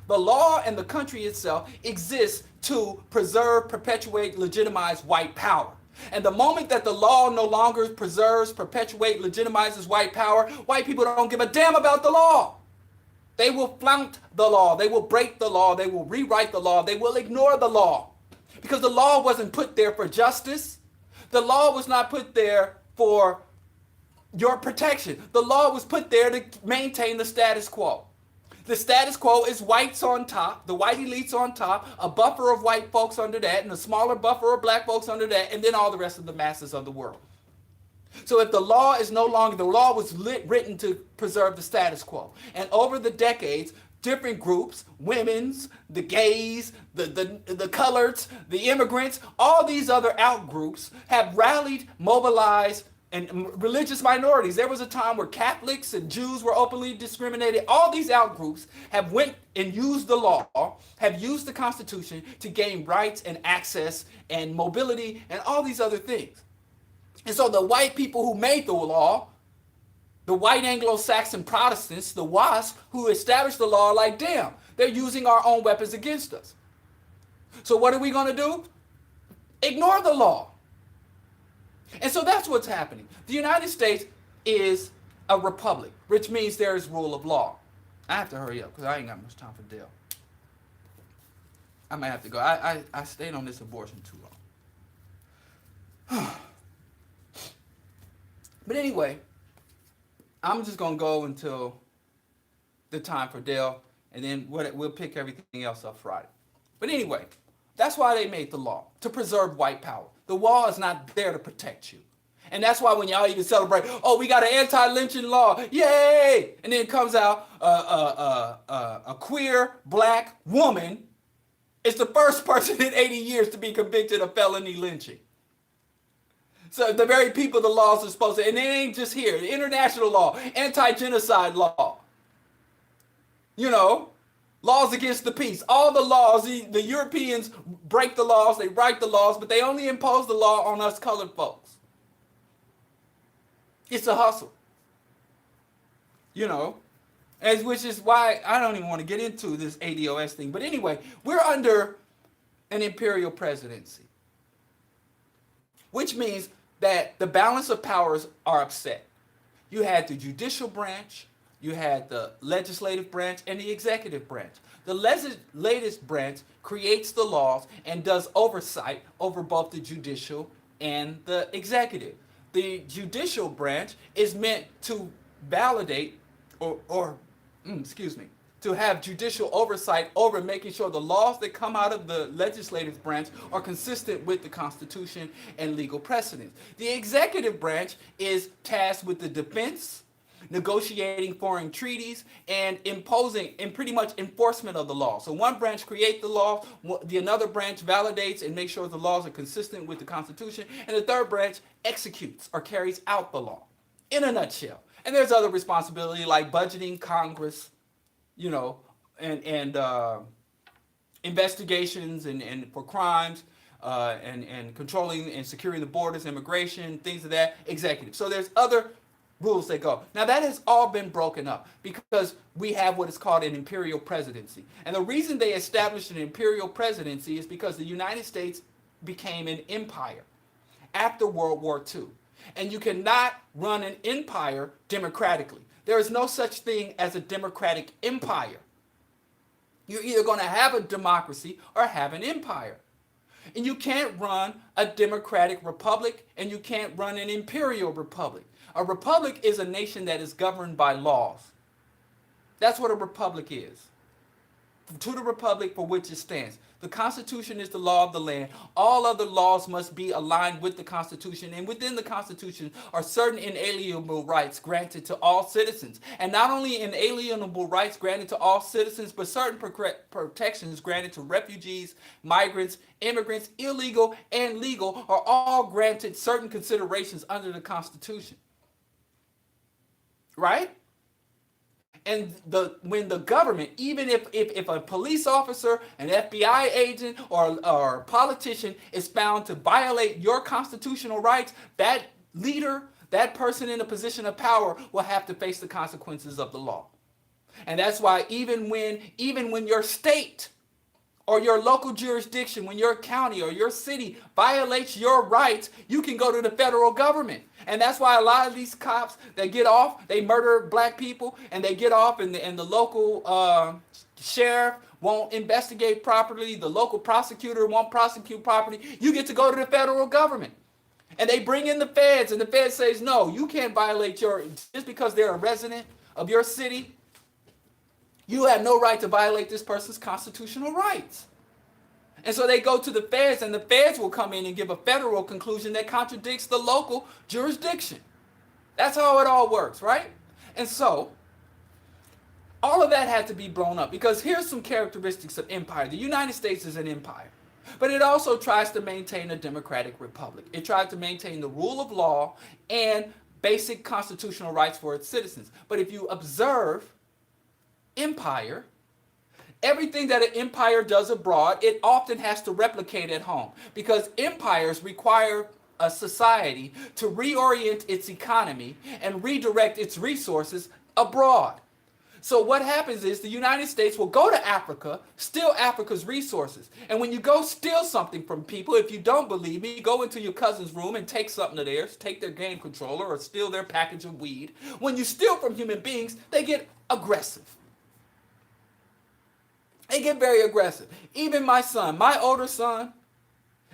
The law and the country itself exists to preserve, perpetuate, legitimize white power. And the moment that the law no longer preserves, perpetuate, legitimizes white power, white people don't give a damn about the law. They will flout the law. They will break the law. They will rewrite the law. They will ignore the law. Because the law wasn't put there for justice. The law was not put there for your protection. The law was put there to maintain the status quo. The status quo is whites on top, the white elites on top, a buffer of white folks under that, and a smaller buffer of black folks under that, and then all the rest of the masses of the world. So if the law is no longer, the law was written to preserve the status quo. And over the decades, different groups, women's, the gays, the coloreds, the immigrants, all these other out groups have rallied, mobilized, and religious minorities. There was a time where Catholics and Jews were openly discriminated. All these out groups have went and used the law, have used the Constitution to gain rights and access and mobility and all these other things. And so the white people who made the law, the white Anglo-Saxon Protestants, the WASP, who established the law, like, damn, they're using our own weapons against us. So what are we going to do? Ignore the law. And so that's what's happening. The United States is a republic, which means there is rule of law. I have to hurry up because I ain't got much time for Dale. I might have to go. I stayed on this abortion too long. But anyway, I'm just going to go until the time for Dale, and then we'll pick everything else up Friday. But anyway, that's why they made the law, to preserve white power. The law is not there to protect you. And that's why when y'all even celebrate, oh, we got an anti-lynching law, yay! And then comes out a queer black woman It's the first person in 80 years to be convicted of felony lynching. So the very people the laws are supposed to, and it ain't just here. International law, anti-genocide law, you know, laws against the peace. All the laws, the Europeans break the laws, they write the laws, but they only impose the law on us colored folks. It's a hustle, you know, which is why I don't even want to get into this ADOS thing. But anyway, we're under an imperial presidency, which means that the balance of powers are upset. You had the judicial branch, you had the legislative branch, and the executive branch. The legislative branch creates the laws and does oversight over both the judicial and the executive. The judicial branch is meant to validate to have judicial oversight over making sure the laws that come out of the legislative branch are consistent with the Constitution and legal precedents. The executive branch is tasked with the defense, negotiating foreign treaties, and imposing and pretty much enforcement of the law. So one branch creates the law, the another branch validates and makes sure the laws are consistent with the Constitution, and the third branch executes or carries out the law, in a nutshell. And there's other responsibility like budgeting, Congress, you know, and investigations and for crimes, and controlling and securing the borders, immigration, things of that, executive. So there's other rules that go. Now that has all been broken up because we have what is called an imperial presidency. And the reason they established an imperial presidency is because the United States became an empire after World War II. And you cannot run an empire democratically. There is no such thing as a democratic empire. You're either going to have a democracy or have an empire. And you can't run a democratic republic and you can't run an imperial republic. A republic is a nation that is governed by laws. That's what a republic is. To the republic for which it stands. The Constitution is the law of the land. All other laws must be aligned with the Constitution, and within the Constitution are certain inalienable rights granted to all citizens. And not only inalienable rights granted to all citizens, but certain protections granted to refugees, migrants, immigrants, illegal and legal, are all granted certain considerations under the Constitution. Right? And when the government, even if a police officer, an FBI agent, or a politician is found to violate your constitutional rights, that leader, that person in a position of power will have to face the consequences of the law. And that's why even when your state or your local jurisdiction, when your county or your city violates your rights, you can go to the federal government. And that's why a lot of these cops that get off, they murder black people, and they get off, and the local sheriff won't investigate properly, the local prosecutor won't prosecute properly. You get to go to the federal government. And they bring in the feds, and the feds says, no, you can't violate just because they're a resident of your city, you have no right to violate this person's constitutional rights. And so they go to the feds, and the feds will come in and give a federal conclusion that contradicts the local jurisdiction. That's how it all works, right? And so all of that had to be blown up because here's some characteristics of empire. The United States is an empire, but it also tries to maintain a democratic republic. It tries to maintain the rule of law and basic constitutional rights for its citizens. But if you observe empire, everything that an empire does abroad, it often has to replicate at home because empires require a society to reorient its economy and redirect its resources abroad. So what happens is the United States will go to Africa, steal Africa's resources. And when you go steal something from people, if you don't believe me, go into your cousin's room and take something of theirs, take their game controller or steal their package of weed. When you steal from human beings, they get aggressive. They get very aggressive. Even my son, my older son,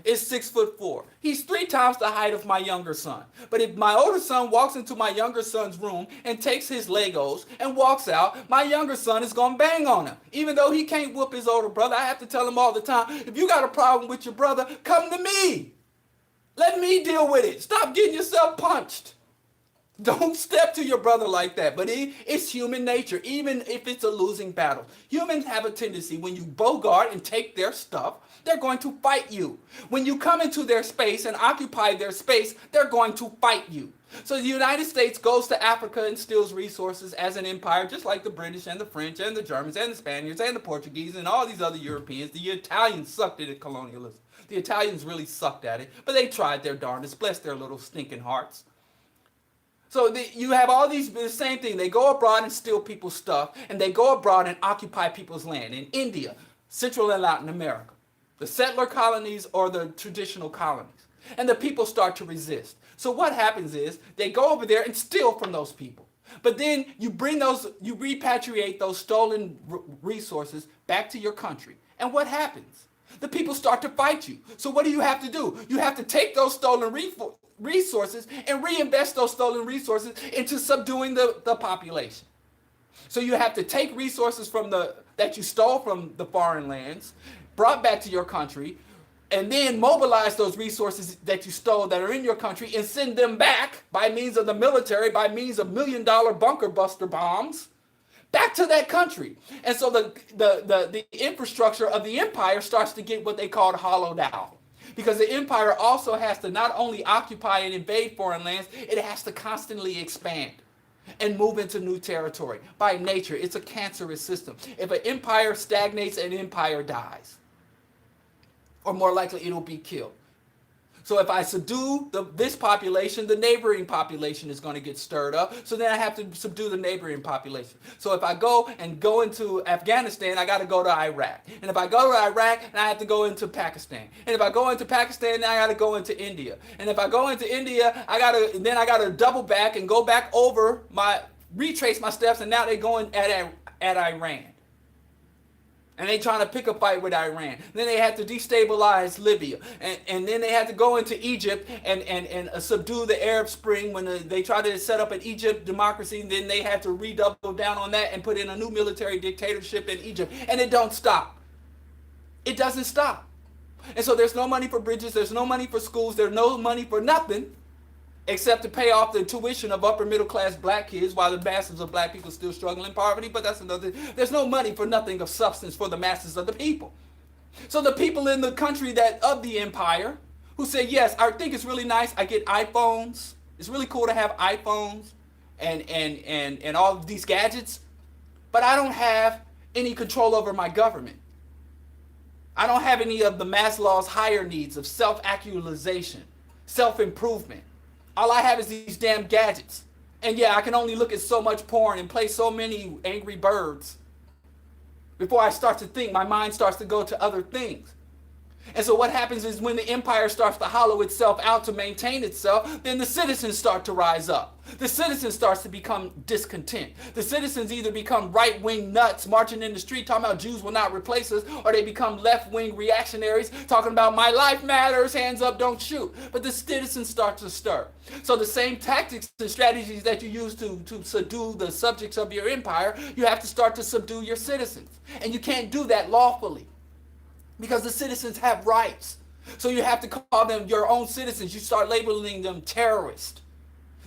is 6'4". He's 3 times the height of my younger son. But if my older son walks into my younger son's room and takes his Legos and walks out, my younger son is going to bang on him. Even though he can't whoop his older brother, I have to tell him all the time, if you got a problem with your brother, come to me. Let me deal with it. Stop getting yourself punched. Don't step to your brother like that. But it's human nature, even if it's a losing battle. Humans have a tendency, when you bogart and take their stuff, they're going to fight you. When you come into their space and occupy their space, they're going to fight you. So the United States goes to Africa and steals resources as an empire, just like the British and the French and the Germans and the Spaniards and the Portuguese and all these other Europeans. The Italians sucked at colonialism. The Italians really sucked at it, but they tried their darndest. Bless their little stinking hearts. So you have all these, the same thing. They go abroad and steal people's stuff, and they go abroad and occupy people's land. In India, Central and Latin America, the settler colonies or the traditional colonies. And the people start to resist. So what happens is they go over there and steal from those people. But then you repatriate those stolen resources back to your country. And what happens? The people start to fight you. So what do? You have to take those stolen resources and reinvest those stolen resources into subduing the population. So you have to take resources that you stole from the foreign lands, brought back to your country, and then mobilize those resources that you stole that are in your country and send them back by means of the military, by means of $1 million bunker buster bombs, back to that country. And so the infrastructure of the empire starts to get what they call hollowed out. Because the empire also has to not only occupy and invade foreign lands, it has to constantly expand and move into new territory. By nature, it's a cancerous system. If an empire stagnates, an empire dies. Or more likely, it'll be killed. So if I subdue this population, the neighboring population is going to get stirred up. So then I have to subdue the neighboring population. So if I go into Afghanistan, I got to go to Iraq. And if I go to Iraq, I have to go into Pakistan. And if I go into Pakistan, I got to go into India. And if I go into India, I got to double back and go back over retrace my steps. And now they're going at Iran. And they trying to pick a fight with Iran. Then they had to destabilize Libya. And then they had to go into Egypt and subdue the Arab Spring when they tried to set up an Egypt democracy. And then they had to redouble down on that and put in a new military dictatorship in Egypt. And it don't stop. It doesn't stop. And so there's no money for bridges. There's no money for schools. There's no money for nothing except to pay off the tuition of upper middle class black kids while the masses of black people still struggle in poverty. But that's another. There's no money for nothing of substance for the masses of the people. So the people in the country of the empire who say, yes, I think it's really nice. I get iPhones. It's really cool to have iPhones and all of these gadgets. But I don't have any control over my government. I don't have any of the Maslow's higher needs of self-actualization, self-improvement. All I have is these damn gadgets. And yeah, I can only look at so much porn and play so many Angry Birds before I start to think. My mind starts to go to other things. And so what happens is when the empire starts to hollow itself out to maintain itself, then the citizens start to rise up. The citizens starts to become discontent. The citizens either become right-wing nuts marching in the street talking about Jews will not replace us, or they become left-wing reactionaries talking about my life matters, hands up, don't shoot. But the citizens start to stir. So the same tactics and strategies that you use to subdue the subjects of your empire, you have to start to subdue your citizens. And you can't do that lawfully, because the citizens have rights. So you have to call them your own citizens. You start labeling them terrorists,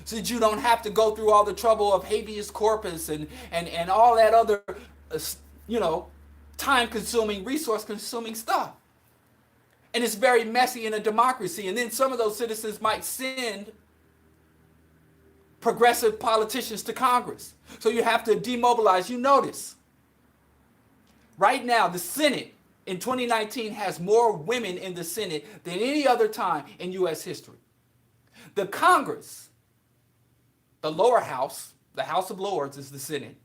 so that you don't have to go through all the trouble of habeas corpus and all that other, time-consuming, resource-consuming stuff. And it's very messy in a democracy. And then some of those citizens might send progressive politicians to Congress. So you have to demobilize. You notice, right now, the Senate in 2019 has more women in the Senate than any other time in U.S. history. The Congress, the lower house, the House of Lords is the Senate.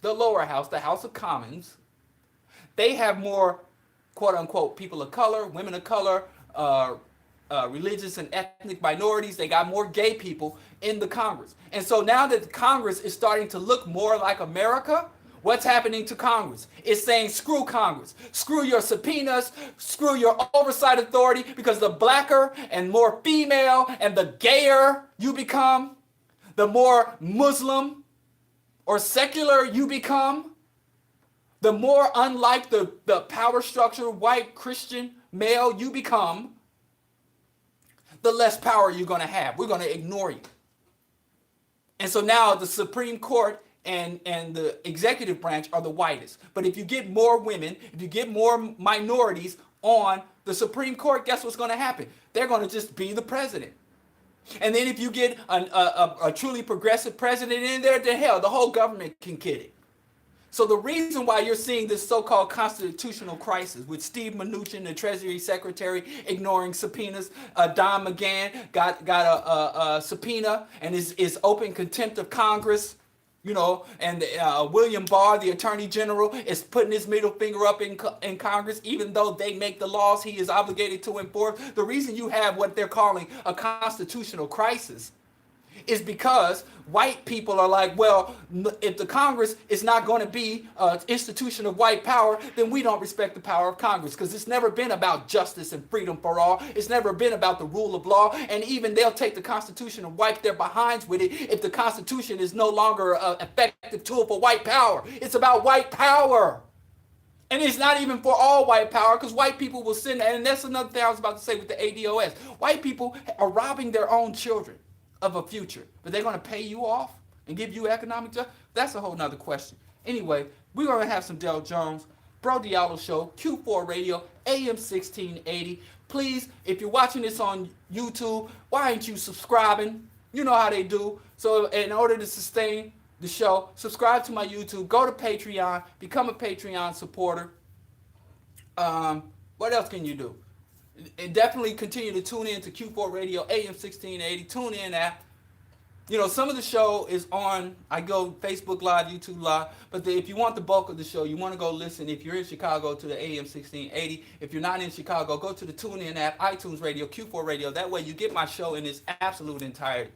The lower house, the House of Commons, they have more, quote unquote, people of color, women of color, religious and ethnic minorities. They got more gay people in the Congress. And so now that the Congress is starting to look more like America, what's happening to Congress? It's saying, screw Congress. Screw your subpoenas. Screw your oversight authority, because the blacker and more female and the gayer you become, the more Muslim or secular you become, the more unlike the power structure, white, Christian, male you become, the less power you're going to have. We're going to ignore you. And so now the Supreme Court and the executive branch are the whitest. But if you get more women, if you get more minorities on the Supreme Court, guess what's going to happen? They're going to just be the president. And then if you get a truly progressive president in there, then hell, the whole government can get it. So the reason why you're seeing this so-called constitutional crisis with Steve Mnuchin, the Treasury Secretary, ignoring subpoenas, Don McGahn got a subpoena and is open contempt of Congress, you know, and William Barr, the Attorney General, is putting his middle finger up in Congress, even though they make the laws he is obligated to enforce. The reason you have what they're calling a constitutional crisis is because white people are like, well, if the Congress is not going to be an institution of white power, then we don't respect the power of Congress, because it's never been about justice and freedom for all. It's never been about the rule of law. And even they'll take the Constitution and wipe their behinds with it if the Constitution is no longer an effective tool for white power. It's about white power. And it's not even for all white power, because white people will send, and that's another thing I was about to say with the ADOS. White people are robbing their own children of a future, but they're going to pay you off and give you economic justice. That's a whole nother question. Anyway, we're going to have some Del Jones, Bro Diallo Show, Q4 Radio, AM 1680. Please, if you're watching this on YouTube, why aren't you subscribing? You know how they do. So in order to sustain the show, subscribe to my YouTube, go to Patreon, become a Patreon supporter. What else can you do? And definitely continue to tune in to Q4 Radio, AM 1680. Tune in app. You know, some of the show is on, I go Facebook Live, YouTube Live, but if you want the bulk of the show, you want to go listen. If you're in Chicago, to the AM 1680. If you're not in Chicago, go to the TuneIn app, iTunes Radio, Q4 Radio. That way you get my show in its absolute entirety.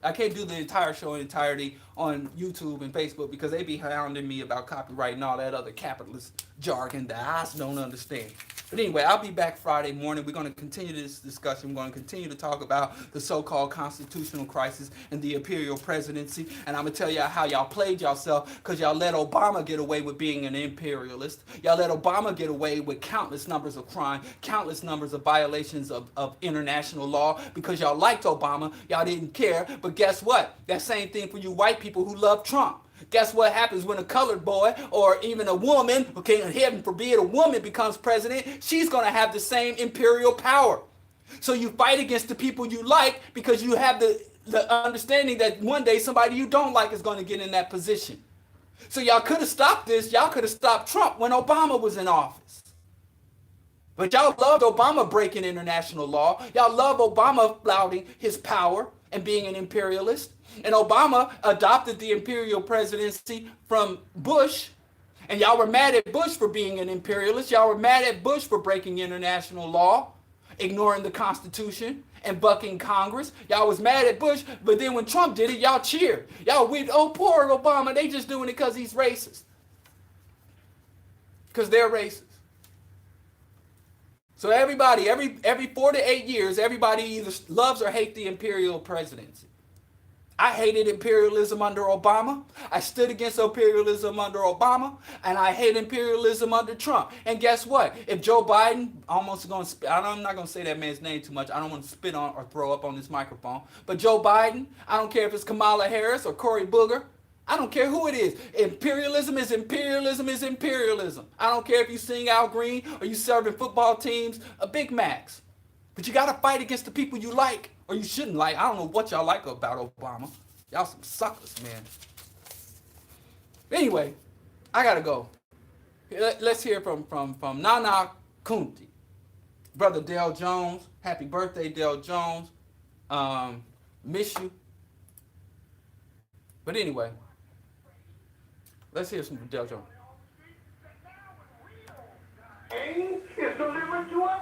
I can't do the entire show in entirety on YouTube and Facebook because they be hounding me about copyright and all that other capitalist jargon that I don't understand. But anyway, I'll be back Friday morning. We're going to continue this discussion. We're going to continue to talk about the so-called constitutional crisis and the Imperial Presidency. And I'm going to tell y'all how y'all played yourself because y'all let Obama get away with being an imperialist. Y'all let Obama get away with countless numbers of crime, countless numbers of violations of international law because y'all liked Obama. Y'all didn't care. But guess what? That same thing for you white people who love Trump. Guess what happens when a colored boy or even a woman, okay, heaven forbid, a woman becomes president? She's going to have the same imperial power. So you fight against the people you like because you have the understanding that one day somebody you don't like is going to get in that position. So y'all could have stopped this. Y'all could have stopped Trump when Obama was in office. But y'all loved Obama breaking international law. Y'all love Obama flouting his power and being an imperialist. And Obama adopted the imperial presidency from Bush. And y'all were mad at Bush for being an imperialist. Y'all were mad at Bush for breaking international law, ignoring the Constitution, and bucking Congress. Y'all was mad at Bush, but then when Trump did it, y'all cheered. Y'all went, oh, poor Obama, they just doing it because he's racist. Because they're racist. So everybody, every 4 to 8 years, everybody either loves or hates the imperial presidency. I hated imperialism under Obama. I stood against imperialism under Obama, and I hate imperialism under Trump. And guess what? If Joe Biden, I'm not going to say that man's name too much. I don't want to spit on or throw up on this microphone. But Joe Biden, I don't care if it's Kamala Harris or Cory Booger. I don't care who it is. Imperialism is imperialism is imperialism. I don't care if you sing Al Green or you serving football teams Big Macs. But you got to fight against the people you like or you shouldn't like. I don't know what y'all like about Obama. Y'all some suckers, man. Anyway, I got to go. Let's hear from Nana Kunti. Brother Del Jones. Happy birthday, Del Jones. Miss you. But anyway, let's hear some Del Jones. Aim is delivered to us.